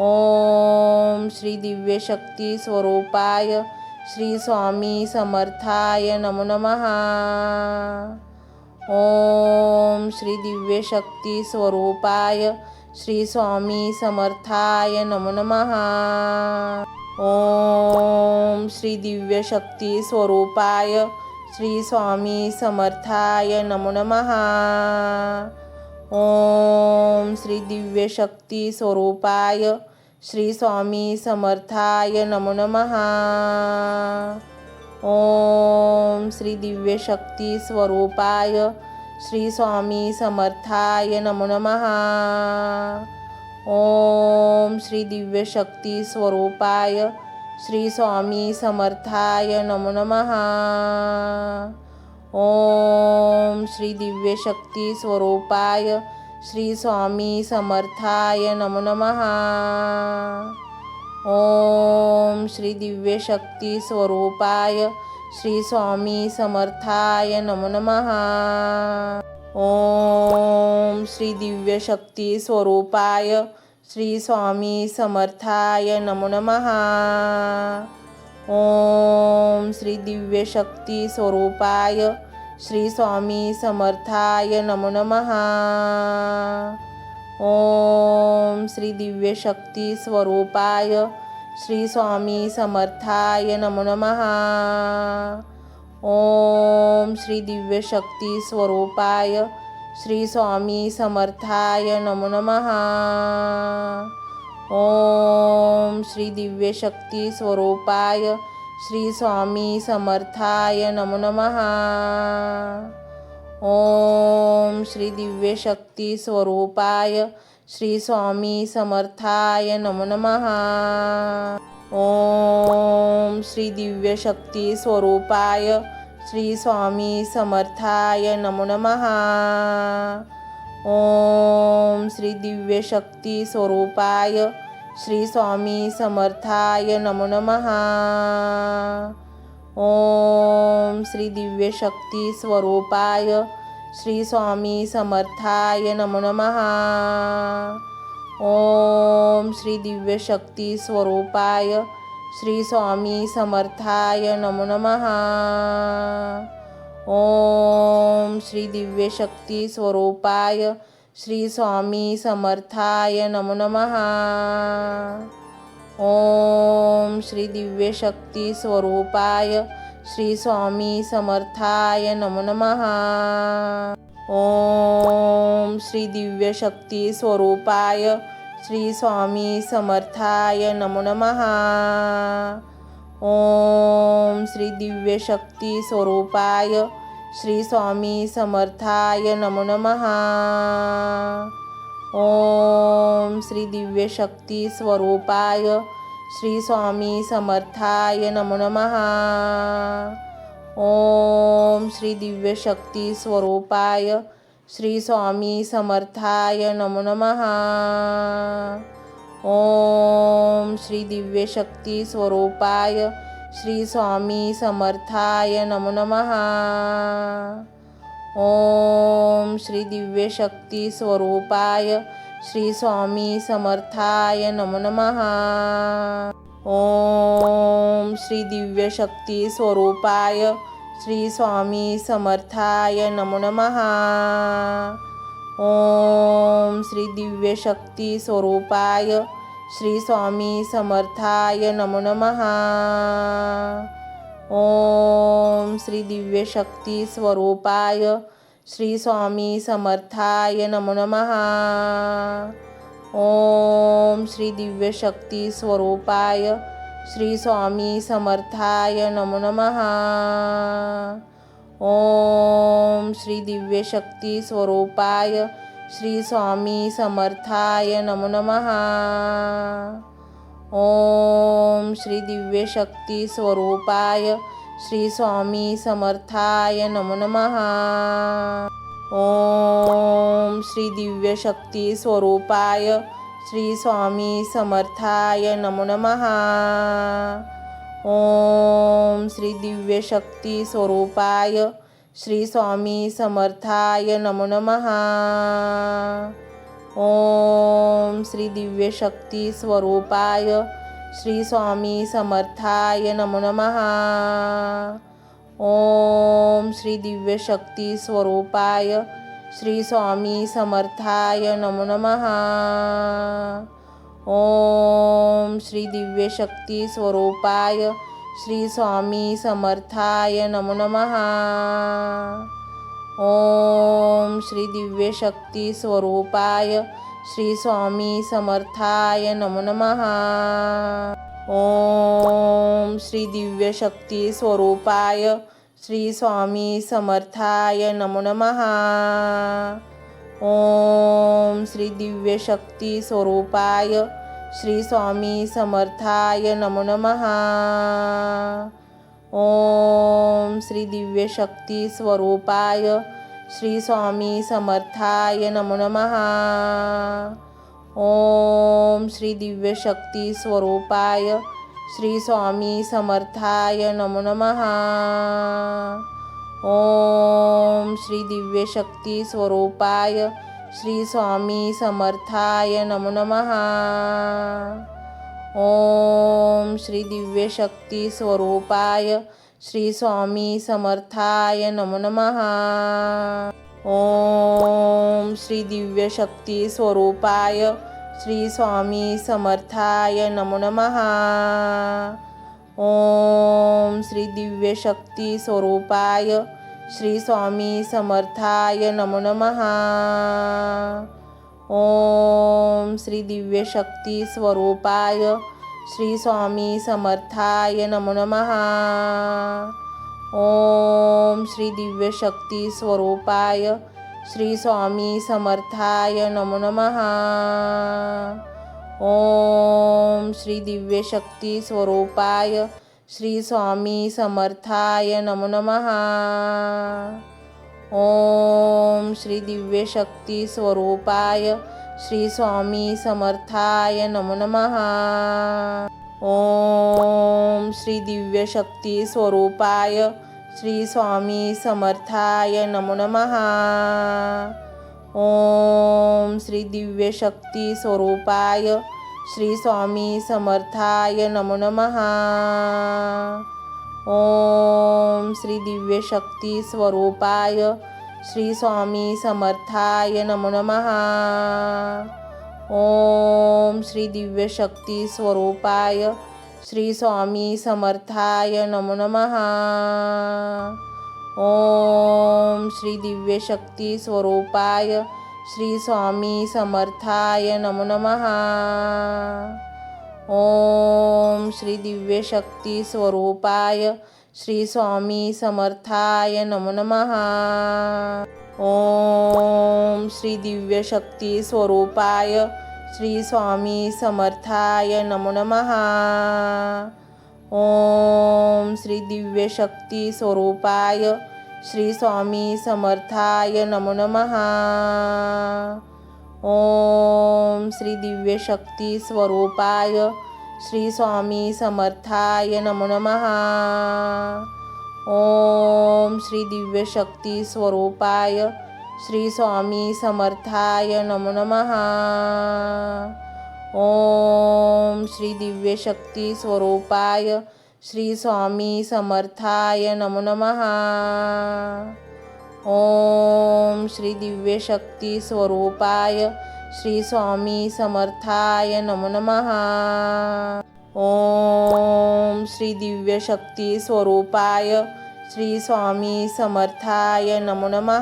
ओम श्री दिव्य शक्ती स्वरूपाय श्री स्वामी समर्थाय नमो नमः। ओम श्री दिव्य शक्ती स्वरूपाय श्री स्वामी समर्थाय नमो नमः। ओम श्री दिव्य शक्ती स्वरूपाय श्री स्वामी समर्थाय नमो नमः। ओम श्री दिव्य शक्ती स्वरूपाय श्री स्वामी समर्थाय नमो नमः। ओम श्री दिव्य शक्ती स्वरूपाय श्री स्वामी समर्थाय नमो नमः। ओम श्री दिव्य शक्ती स्वरूपाय श्री स्वामी समर्थाय नमो नमः। ओम श्री दिव्य शक्ती स्वरूपाय श्री स्वामी समर्थाय नमो नमः। ओम श्री दिव्य शक्ती स्वरूपाय श्री स्वामी समर्थाय नमो नमः। ओम श्री दिव्य शक्ती स्वरूपाय श्री स्वामी समर्थाय नमो नमः। ओम श्री दिव्य शक्ती स्वरूपाय श्री स्वामी समर्थाय नमो नमः। ओम श्री दिव्य शक्ती स्वरूपाय श्री स्वामी समर्थाय नमो नमः। ओम श्री दिव्य शक्ती स्वरूपाय श्री स्वामी समर्थाय नमो नमः। ओम श्री दिव्य शक्ती स्वरूपाय श्री स्वामी समर्थाय नमो नमः। ओम श्री दिव्य शक्ती स्वरूपाय श्री स्वामी समर्थाय नमो नमः। ओम श्री दिव्य शक्ती स्वरूपाय श्री स्वामी समर्थाय नमो नमः। ओम श्री दिव्य शक्ती स्वरूपाय श्री स्वामी समर्थाय नमो नमः। ओम श्री दिव्य शक्ती स्वरूपाय श्री स्वामी समर्थाय नमो नमः। ओम श्री दिव्य शक्ती स्वरूपाय श्री स्वामी समर्थाय नमो नमः। ओम श्री दिव्य शक्ती स्वरूपाय श्री स्वामी समर्थाय नमो नमः। ओम श्री दिव्य शक्ती स्वरूपाय श्री स्वामी समर्थाय नमो नमः। ओम श्री दिव्य शक्ती स्वरूपाय श्री स्वामी समर्थाय नमो नमः। ओम श्री दिव्य शक्ती स्वरूपाय श्री स्वामी समर्थाय नमो नमः। ओम श्री दिव्य शक्ती स्वरूपाय श्री स्वामी समर्थाय नमो नमः। ओम श्री दिव्य शक्ती स्वरूपाय श्री स्वामी समर्थाय नमो नमः। ओम श्री दिव्य शक्ती स्वरूपाय श्री स्वामी समर्थाय नमो नमः। ओम श्री दिव्य शक्ती स्वरूपाय श्री स्वामी समर्थाय नमो नमः। ओम श्री दिव्य शक्ती स्वरूपाय श्री स्वामी समर्थाय नमो नमः। ओम श्री दिव्य शक्ती स्वरूपाय श्री स्वामी समर्थाय नमो नमः। ओम श्री दिव्य शक्ती स्वरूपाय श्री स्वामी समर्थाय नमो नमः। ओम श्री दिव्य शक्ती स्वरूपाय श्री स्वामी समर्थाय नमो नमः। ओम श्री दिव्य शक्ती स्वरूपाय श्री स्वामी समर्थाय नमो नमः। ओम श्री दिव्य शक्ती स्वरूपाय श्री स्वामी समर्थाय नमो नमः। ओम श्री दिव्य शक्ती स्वरूपाय श्री स्वामी समर्थाय नमो नमः। ओम श्री दिव्य शक्ती स्वरूपाय श्री स्वामी समर्थाय नमो नमः। ओम श्री दिव्य शक्ती स्वरूपाय श्री स्वामी समर्थाय नमो नमः। ओम श्री दिव्य शक्ती स्वरूपाय श्री स्वामी समर्थाय नमो नमः। ओम श्री दिव्य शक्ती स्वरूपाय श्री स्वामी समर्थाय नमो नमः। ओम श्री दिव्य शक्ती स्वरूपाय श्री स्वामी समर्थाय नमो नमः। ओम श्री दिव्य शक्ती स्वरूपाय श्री स्वामी समर्थाय नमो नमः। ओम श्री दिव्य शक्ती स्वरूपाय श्री स्वामी समर्थाय नमो नमः। ओम श्री दिव्य शक्ती स्वरूपाय श्री स्वामी समर्थाय नमो नमः। ओम श्री दिव्य शक्ती स्वरूपाय श्री स्वामी समर्थाय नमो नमः। ओम श्री दिव्य शक्ती स्वरूपाय श्री स्वामी समर्थाय नमो नमः। ओम श्री दिव्य शक्ती स्वरूपाय श्री स्वामी समर्थाय नमो नमः। ओम श्री दिव्य शक्ती स्वरूपाय श्री स्वामी समर्थाय नमो नमः। ओम श्री दिव्य शक्ती स्वरूपाय श्री स्वामी समर्थाय नमो नमः। ओम श्री दिव्य शक्ती स्वरूपाय श्री स्वामी समर्थाय नमो नमः। ओम श्री दिव्य शक्ती स्वरूपाय श्री स्वामी समर्थाय नमो नमः। ओम श्री दिव्य शक्ती स्वरूपाय श्री स्वामी समर्थाय नमो नमः। ओम श्री दिव्य शक्ती स्वरूपाय श्री स्वामी समर्थाय नमो नमः। ओम श्री दिव्य शक्ती स्वरूपाय श्री स्वामी समर्थाय नमो नमः। ओम श्री दिव्य शक्ती स्वरूपाय श्री स्वामी समर्थाय नमो नमः। ओम श्री दिव्य शक्ती स्वरूपाय श्री स्वामी समर्थाय नमो नमः। ओम श्री दिव्य शक्ती स्वरूपाय श्री स्वामी समर्थाय नमो नमः। ओम श्री दिव्य शक्ती स्वरूपाय श्री स्वामी समर्थाय नमो नमः। ओम श्री दिव्य शक्ती स्वरूपाय श्री स्वामी समर्थाय नमो नमः। ओम श्री दिव्य शक्ती स्वरूपाय श्री स्वामी समर्थाय नमो नमः। ओम श्री दिव्य शक्ती स्वरूपाय श्री स्वामी समर्थाय नमो नमः। ओम श्री दिव्य शक्ती स्वरूपाय श्री स्वामी समर्थाय नमो नमः। ओम श्री दिव्य शक्ती स्वरूपाय श्री स्वामी समर्थाय नमो नमः। ओम श्री दिव्य शक्ती स्वरूपाय श्री स्वामी समर्थाय नमो नमः। ओम श्री दिव्य शक्ती स्वरूपाय श्री स्वामी समर्थाय नमो नमः। ओम श्री दिव्य शक्ती स्वरूपाय श्री स्वामी समर्थाय नमो नमः।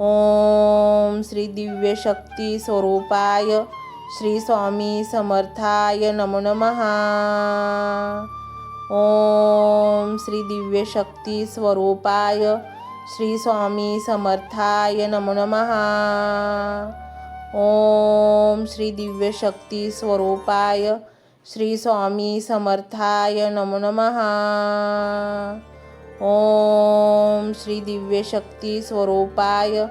ओम श्री दिव्य शक्ती स्वरूपाय श्री स्वामी समर्थाय नमो नमः। ओम श्री दिव्य शक्ती स्वरूपाय श्री स्वामी समर्थाय नमो नमः। ओम श्री दिव्य शक्ती स्वरूपाय श्री स्वामी समर्थाय नमो नमः। ओम श्री दिव्य शक्ती स्वरूपाय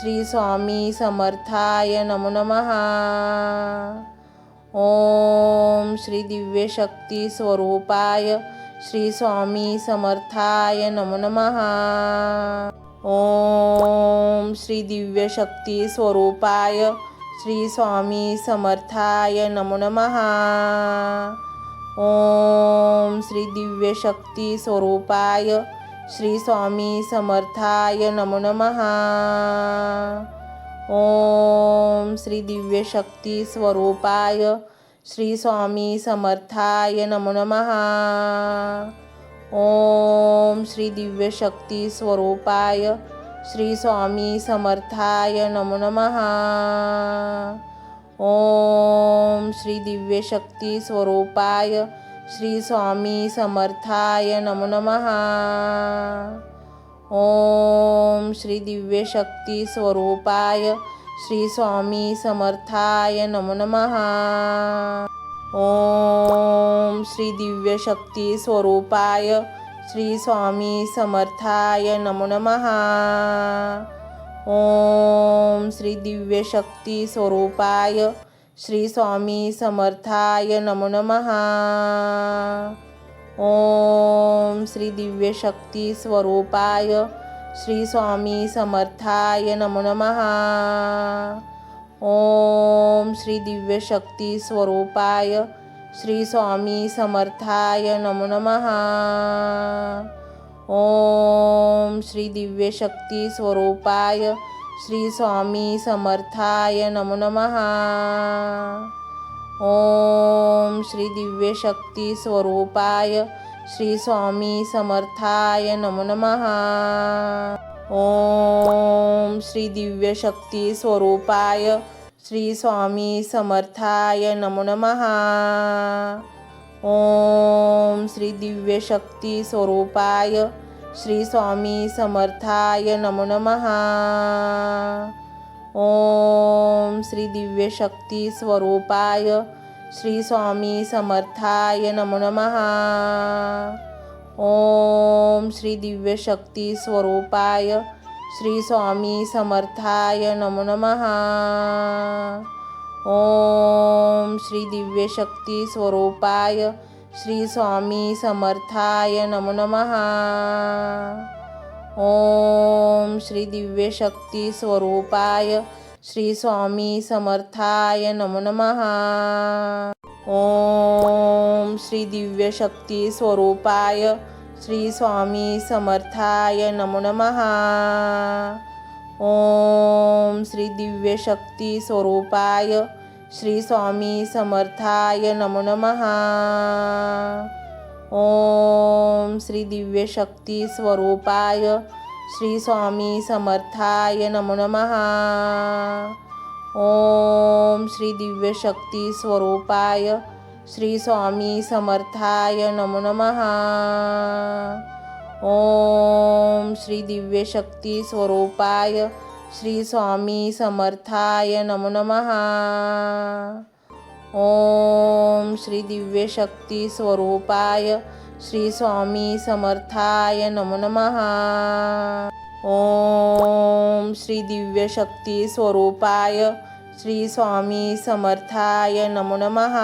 श्री स्वामी समर्थाय नमो नमः। ओम श्री दिव्य शक्ती स्वरूपाय श्री स्वामी समर्थाय नमो नमः। ओम श्री दिव्य शक्ती स्वरूपाय श्री स्वामी समर्थाय नमो नमः। ओम श्री दिव्य शक्ती स्वरूपाय श्री स्वामी समर्थाय नमो नमः। ओम श्री दिव्य शक्ती स्वरूपाय श्री स्वामी समर्थाय नमो नमः। ओम श्री दिव्य शक्ती स्वरूपाय श्री स्वामी समर्थाय नमो नमः। ओम श्री दिव्य शक्ती स्वरूपाय श्री स्वामी समर्थाय नमो नमः। ओम श्री दिव्य शक्ती स्वरूपाय श्री स्वामी समर्थाय नमो नमः। ओम श्री दिव्य शक्ती स्वरूपाय श्री स्वामी समर्थाय नमो नमः। ओम श्री दिव्य शक्ती स्वरूपाय श्री स्वामी समर्थाय नमो नमः। ओम श्री दिव्य शक्ती स्वरूपाय श्री स्वामी समर्थाय नमो नमः। ओम श्री दिव्य शक्ती स्वरूपाय श्री स्वामी समर्थाय नमो नमः। ओम श्री दिव्य शक्ती स्वरूपाय श्री स्वामी समर्थाय नमो नमः। ओम श्री दिव्य शक्ती स्वरूपाय श्री स्वामी समर्थाय नमो नमः। ओम श्री दिव्य शक्ती स्वरूपाय श्री स्वामी समर्थाय नमो नमः। ओम श्री दिव्य शक्ती स्वरूपाय श्री स्वामी समर्थाय नमो नमः। ओम श्री दिव्य शक्ती स्वरूपाय श्री स्वामी समर्थाय नमो नमः। ओम श्री दिव्य शक्ती स्वरूपाय श्री स्वामी समर्थाय नमो नमः। ओम श्री दिव्य शक्ती स्वरूपाय श्री स्वामी समर्थाय नमो नमः। ओम श्री दिव्य शक्ती स्वरूपाय श्री स्वामी समर्थाय नमो नमः। ओम श्री दिव्य शक्ती स्वरूपाय श्री स्वामी समर्थाय नमो नमः। ओम श्री दिव्य शक्ती स्वरूपाय श्री स्वामी समर्थाय नमो नमः। ओम श्री दिव्य शक्ती स्वरूपाय श्री स्वामी समर्थाय नमो नमः। ओम श्री दिव्य शक्ती स्वरूपाय श्री स्वामी समर्थाय नमो नमः। ओम श्री दिव्य शक्ती स्वरूपाय श्री स्वामी समर्थाय नमो नमः। ओम श्री दिव्य शक्ती स्वरूपाय श्री स्वामी समर्थाय नमो नमः। ओम श्री दिव्य शक्ती स्वरूपाय श्री स्वामी समर्थाय नमो नमः।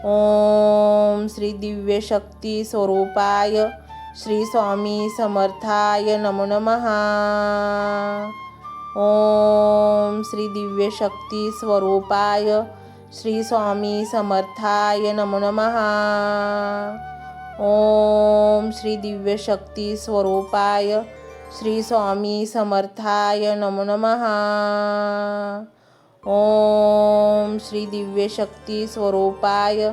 ओम श्री दिव्य शक्ती स्वरूपाय श्री स्वामी समर्थाय नमो नमः। ओम श्री दिव्य शक्ती स्वरूपाय श्री स्वामी समर्थाय नमो नमः। ओम श्री दिव्य शक्ती स्वरूपाय श्री स्वामी समर्थाय नमो नमः। ओम श्री दिव्य शक्ती स्वरूपाय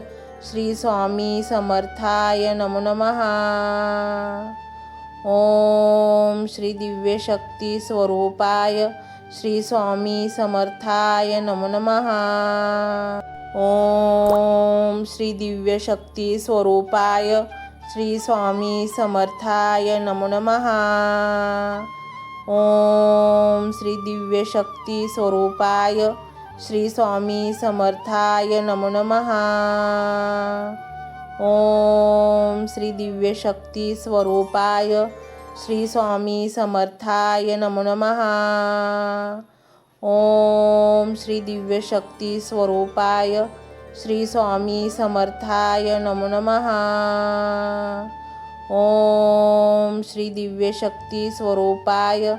श्री स्वामी समर्थाय नमो नमः। ओम श्री दिव्य शक्ती स्वरूपाय श्री स्वामी समर्थाय नमो नमः। ओम श्री दिव्य शक्ती स्वरूपाय श्री स्वामी समर्थाय नमो नमः। ओम श्री दिव्य शक्ती स्वरूपाय श्री स्वामी समर्थाय नमो नमः। ओम श्री दिव्य शक्ती स्वरूपाय श्री स्वामी समर्थाय नमो नमः। ओम श्री दिव्य शक्ती स्वरूपाय श्री स्वामी समर्थाय नमो नमः। ओम श्री दिव्य शक्ती स्वरूपाय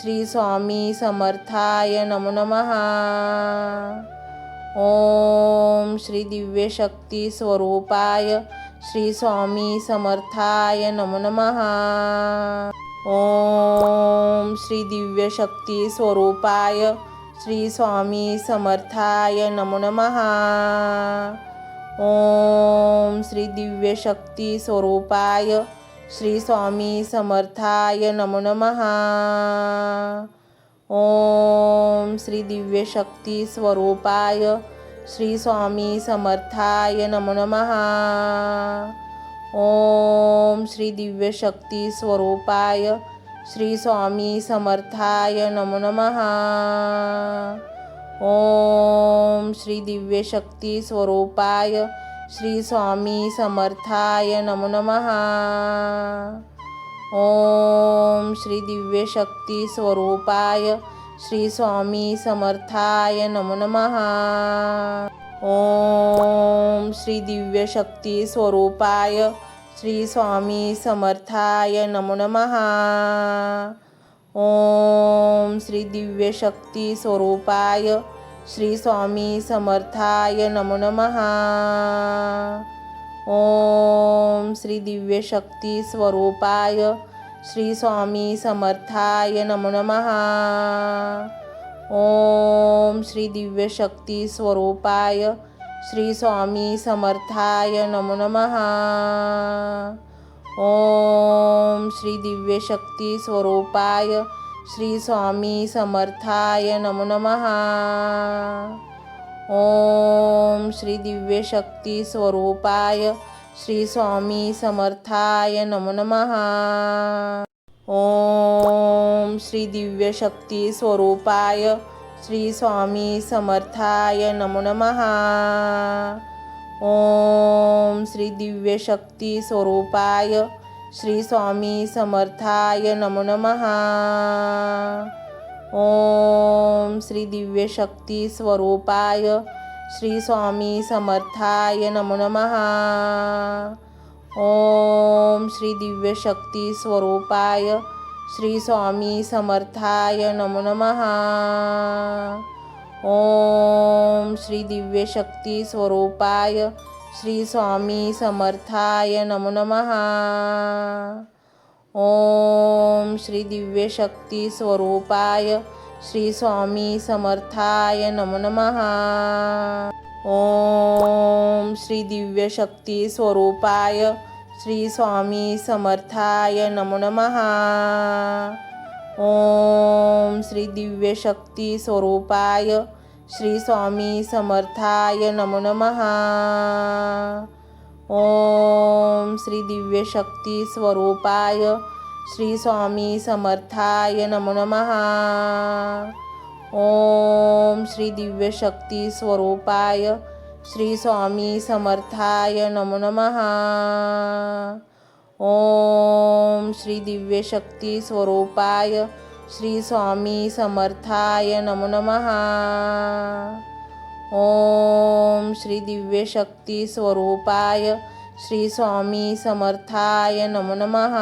श्री स्वामी समर्थाय नमो नमः। ओम श्री दिव्य शक्ती स्वरूपाय श्री स्वामी समर्थाय नमो नमः। ओम श्री दिव्य शक्ती स्वरूपाय श्री स्वामी समर्थाय नमो नमः। ओम श्री दिव्य शक्ती स्वरूपाय श्री स्वामी समर्थाय नमो नमः। ओम श्री दिव्य शक्ती स्वरूपाय श्री स्वामी समर्थाय नमो नमः। ओम श्री दिव्य शक्ती स्वरूपाय श्री स्वामी समर्थाय नमो नमः। ओम श्री दिव्य शक्ती स्वरूपाय श्री स्वामी समर्थाय नमो नमः। ओम श्री दिव्य शक्ती स्वरूपाय श्री स्वामी समर्थाय नमो नमः। ओम श्री दिव्य शक्ती स्वरूपाय श्री स्वामी समर्थाय नमो नमः। ओम श्री दिव्य शक्ती स्वरूपाय श्री स्वामी समर्थाय नमो नमः। ओम श्री दिव्य शक्ती स्वरूपाय श्री स्वामी समर्थाय नमो नमः। ओम श्री दिव्य शक्ती स्वरूपाय श्री स्वामी समर्थाय नमो नमः। ओम श्री दिव्य शक्ती स्वरूपाय श्री स्वामी समर्थाय नमो नमः। ओम श्री दिव्य शक्ती स्वरूपाय श्री स्वामी समर्थाय नमो नमः। ओम श्री दिव्य शक्ती स्वरूपाय श्री स्वामी समर्थाय नमो नमः। ओम श्री दिव्य शक्ती स्वरूपाय श्री स्वामी समर्थाय नमो नमः। ओम श्री दिव्य शक्ती स्वरूपाय श्री स्वामी समर्थाय नमो नमः। ओम श्री दिव्य शक्ती स्वरूपाय श्री स्वामी समर्थाय नमो नमः। ओम श्री दिव्य शक्ती स्वरूपाय श्री स्वामी समर्थाय नमो नमः। ओम श्री दिव्य शक्ती स्वरूपाय श्री स्वामी समर्थाय नमो नमः। ओम श्री दिव्य शक्ती स्वरूपाय श्री स्वामी समर्थाय नमो नमः। ओम श्री दिव्य शक्ती स्वरूपाय श्री स्वामी समर्थाय नमो नमः। ओम श्री दिव्य शक्ती स्वरूपाय श्री स्वामी समर्थाय नमो नमः। ओम श्री दिव्य शक्ती स्वरूपाय श्री स्वामी समर्थाय नमो नमः। ओम श्री दिव्य शक्ती स्वरूपाय श्री स्वामी समर्थाय नमो नमः। ओम श्री दिव्य शक्ती स्वरूपाय श्री स्वामी समर्थाय नमो नमः।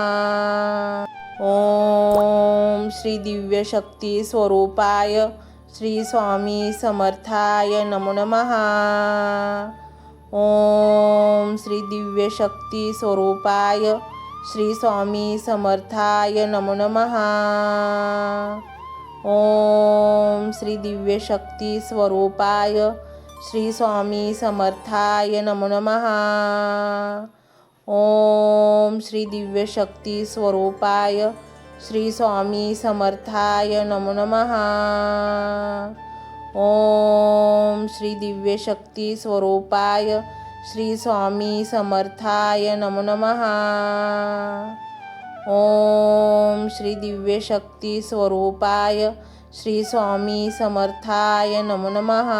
ओम श्री दिव्य शक्ती स्वरूपाय श्री स्वामी समर्थाय नमो नमः। ओम श्री दिव्य शक्ती स्वरूपाय श्री स्वामी समर्थाय नमो नमः। ओम श्री दिव्य शक्ती स्वरूपाय श्री स्वामी समर्थाय नमो नमः। ओम श्री दिव्य शक्ती स्वरूपाय श्री स्वामी समर्थाय नमो नमः। ओम श्री दिव्य शक्ती स्वरूपाय श्री स्वामी समर्थाय नमो नमः। ओम श्री दिव्य शक्ती स्वरूपाय श्री स्वामी समर्थाय नमो नमः।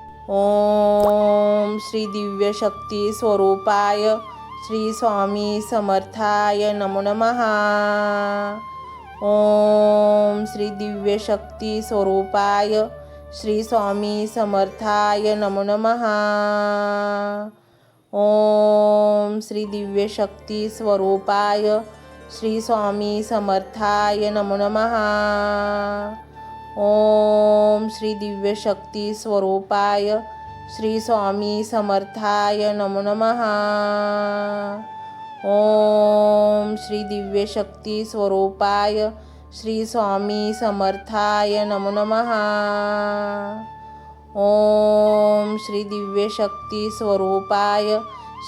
ओम श्री दिव्य शक्ती स्वरूपाय श्री स्वामी समर्थाय नमो नमः। ओम श्री दिव्य शक्ती स्वरूपाय श्री स्वामी समर्थाय नमो नमः। ओम श्री दिव्य शक्ती स्वरूपाय श्री स्वामी समर्थाय नमो नमः। ओम श्री दिव्य शक्ती स्वरूपाय श्री स्वामी समर्थाय नमो नमः। ओम श्री दिव्य शक्ती स्वरूपाय श्री स्वामी समर्थाय नमो नमः। ओम श्री दिव्य शक्ती स्वरूपाय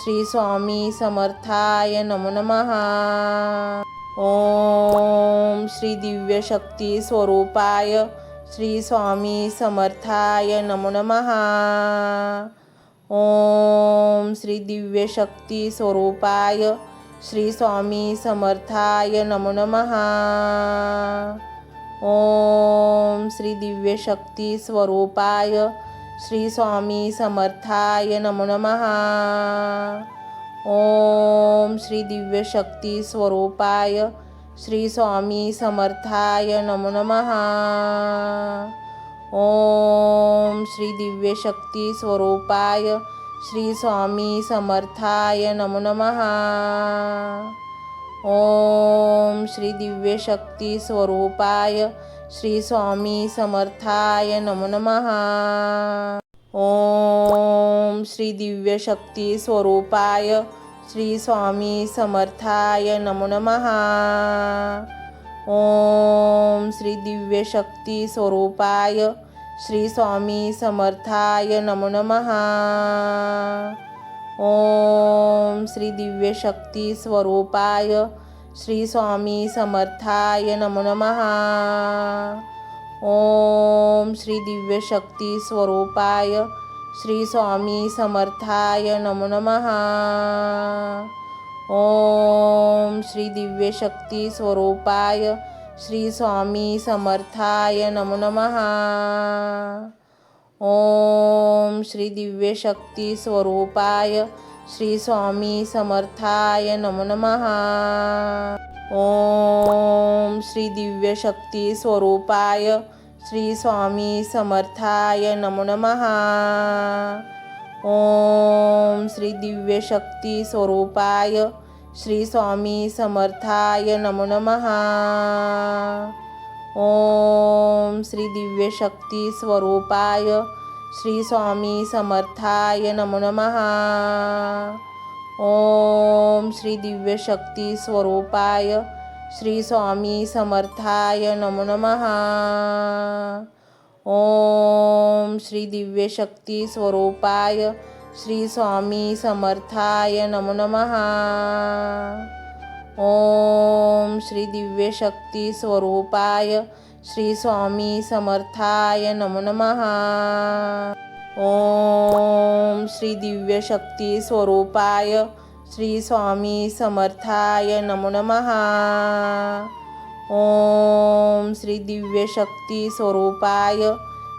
श्री स्वामी समर्थाय नमो नमः। ओम श्री दिव्य शक्ती स्वरूपाय श्री स्वामी समर्थाय नमो नमः। ओम श्री दिव्य शक्ती स्वरूपाय श्री स्वामी समर्थाय नमो नमः। ओम श्री दिव्य शक्ती स्वरूपाय श्री स्वामी समर्थाय नमो नमः। ओम श्री दिव्य शक्ती स्वरूपाय श्री स्वामी समर्थाय नमो नमः। ओम श्री दिव्य शक्ती स्वरूपाय श्री स्वामी समर्थाय नमो नमः। ओम श्री दिव्य शक्ती स्वरूपाय श्री स्वामी समर्थाय नमो नमः। ओम श्री दिव्य शक्ती स्वरूपाय श्री स्वामी समर्थाय नमो नमः। ओम श्री दिव्य शक्ती स्वरूपाय श्री स्वामी समर्थाय नमो नमः। ओम श्री दिव्य शक्ती स्वरूपाय श्री स्वामी समर्थाय नमो नमः। ओम श्री दिव्य शक्ती स्वरूपाय श्री स्वामी समर्थाय नमो नमः। ओम श्री दिव्य शक्ती स्वरूपाय श्री स्वामी समर्थाय नमो नमः। ओम श्री दिव्य शक्ती स्वरूपाय श्री स्वामी समर्थाय नमो नमः। ओम श्री दिव्य शक्ती स्वरूपाय श्री स्वामी समर्थाय नमो नमः। ओम श्री दिव्य शक्ती स्वरूपाय श्री स्वामी समर्थाय नमो नमः। ओम श्री दिव्य शक्ती स्वरूपाय श्री स्वामी समर्थाय नमो नमः। ओम श्री दिव्य शक्ती स्वरूपाय श्री स्वामी समर्थाय नमो नमः। ओम श्री दिव्य शक्ती स्वरूपाय श्री स्वामी समर्थाय नमो नमः। ओम श्री दिव्य शक्ती स्वरूपाय श्री स्वामी समर्थाय नमो नमः। ओम श्री दिव्य शक्ती स्वरूपाय श्री स्वामी समर्थाय नमो नमः। ओम श्री दिव्य शक्ती स्वरूपाय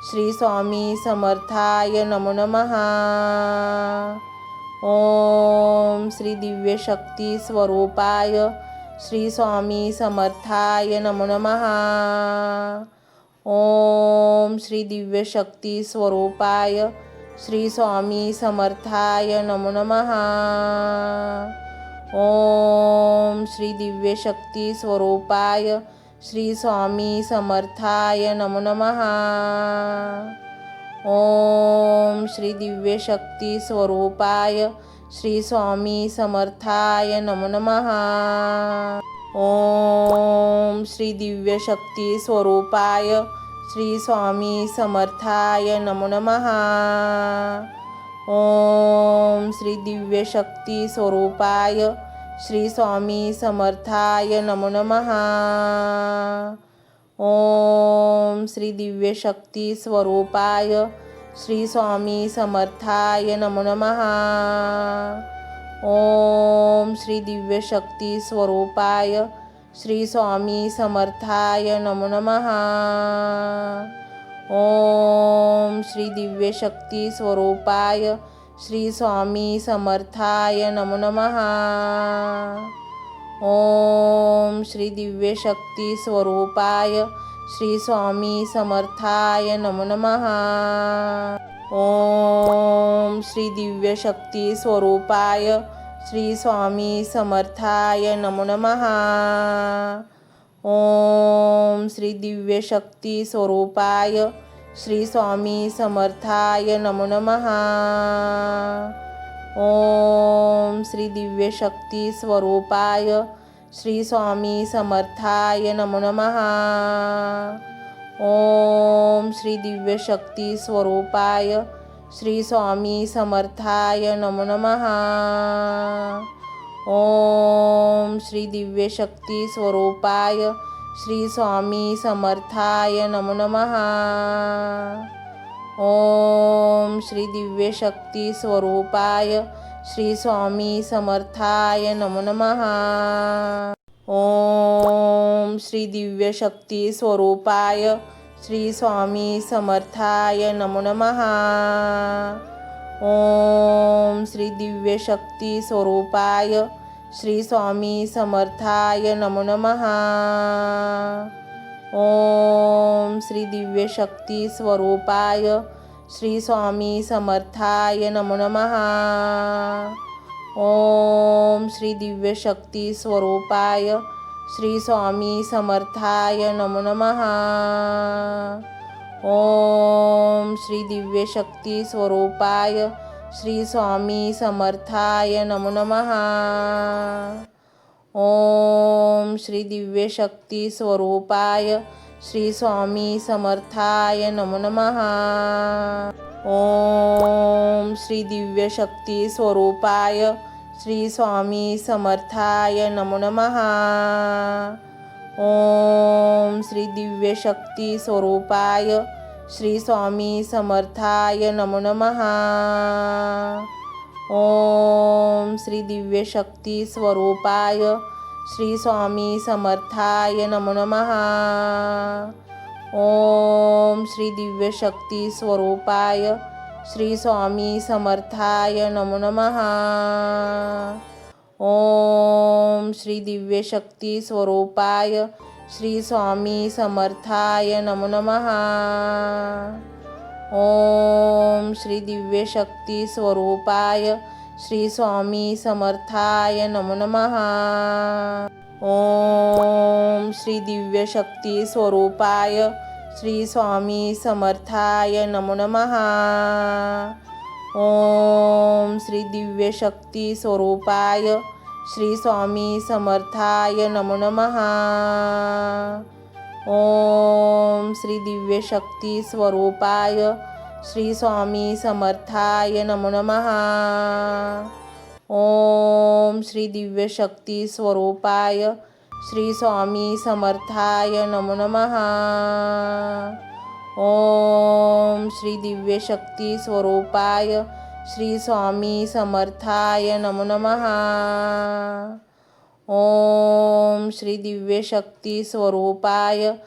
श्री स्वामी समर्थाय नमो नमः। ओम श्री दिव्य शक्ती स्वरूपाय श्री स्वामी समर्थाय नमो नमः। ओम श्री दिव्य शक्ती स्वरूपाय श्री स्वामी समर्थाय नमो नमः। ओम श्री दिव्य शक्ती स्वरूपाय श्री स्वामी समर्थाय नमो नमः। ओम श्री दिव्य शक्ती स्वरूपाय श्री स्वामी समर्थाय नमो नमः। ओम श्री दिव्य शक्ती स्वरूपाय श्री स्वामी समर्थाय नमो नमः। ओम श्री दिव्य शक्ती स्वरूपाय श्री स्वामी समर्थाय नमो नमः। ओम श्री दिव्य शक्ती स्वरूपाय श्री स्वामी समर्थाय नमो नमः। ओम श्री दिव्य शक्ती स्वरूपाय श्री स्वामी समर्थाय नमो नमः। ओम श्री दिव्य शक्ती स्वरूपाय श्री स्वामी समर्थाय नमो नमः। ओम श्री दिव्य शक्ती स्वरूपाय श्री स्वामी समर्थाय नमो नमः। ओम श्री दिव्य शक्ती स्वरूपाय श्री स्वामी समर्थाय नमो नमः। ओम श्री दिव्य शक्ती स्वरूपाय श्री स्वामी समर्थाय नमो नमः। ओम श्री दिव्य शक्ती स्वरूपाय श्री स्वामी समर्थाय नमो नमः। ओम श्री दिव्य शक्ती स्वरूपाय श्री स्वामी समर्थाय नमो नमः। ओम श्री दिव्य शक्ती स्वरूपाय श्री स्वामी समर्थाय नमो नमः। ओम श्री दिव्य शक्ती स्वरूपाय श्री स्वामी समर्थाय नमो नमः। ओम श्री दिव्य शक्ती स्वरूपाय श्री स्वामी समर्थाय नमो नमः। ओम श्री दिव्य शक्ती स्वरूपाय श्री स्वामी समर्थाय नमो नमः। ओम श्री दिव्य शक्ती स्वरूपाय श्री स्वामी समर्थाय नमो नमः। ओम श्री दिव्य शक्ती स्वरूपाय श्री स्वामी समर्थाय नमो नमः। ओम श्री दिव्य शक्ती स्वरूपाय श्री स्वामी समर्थाय नमो नमः। ओम श्री दिव्य शक्ती स्वरूपाय श्री स्वामी समर्थाय नमो नमः। ओम श्री दिव्य शक्ती स्वरूपाय श्री स्वामी समर्थाय नमो नमः। ओम श्री दिव्य शक्ती स्वरूपाय श्री स्वामी समर्थाय नमो नमः। ओम श्री दिव्य शक्ती स्वरूपाय श्री स्वामी समर्थाय नमो नमः। ओम श्री दिव्य शक्ती स्वरूपाय श्री स्वामी समर्थाय नमो नमः। ओम श्री दिव्य शक्ती स्वरूपाय श्री स्वामी समर्थाय नमो नमः। ओम श्री दिव्य शक्ती स्वरूपाय श्री स्वामी समर्थाय नमो नमः। ओम श्री दिव्य शक्ती स्वरूपाय श्री स्वामी समर्थाय नमो नमः। ओम श्री दिव्य शक्ती स्वरूपाय श्री स्वामी समर्थाय नमो नमः। ओम श्री दिव्य शक्ती स्वरूपाय श्री स्वामी समर्थाय नमो नमः. ओम श्री दिव्य शक्ती स्वरूपाय श्री स्वामी समर्थाय नमो नमः. ओम श्री दिव्य शक्ती स्वरूपाय श्री स्वामी समर्थाय नमो नमः. ओम श्री दिव्य शक्ती स्वरूपाय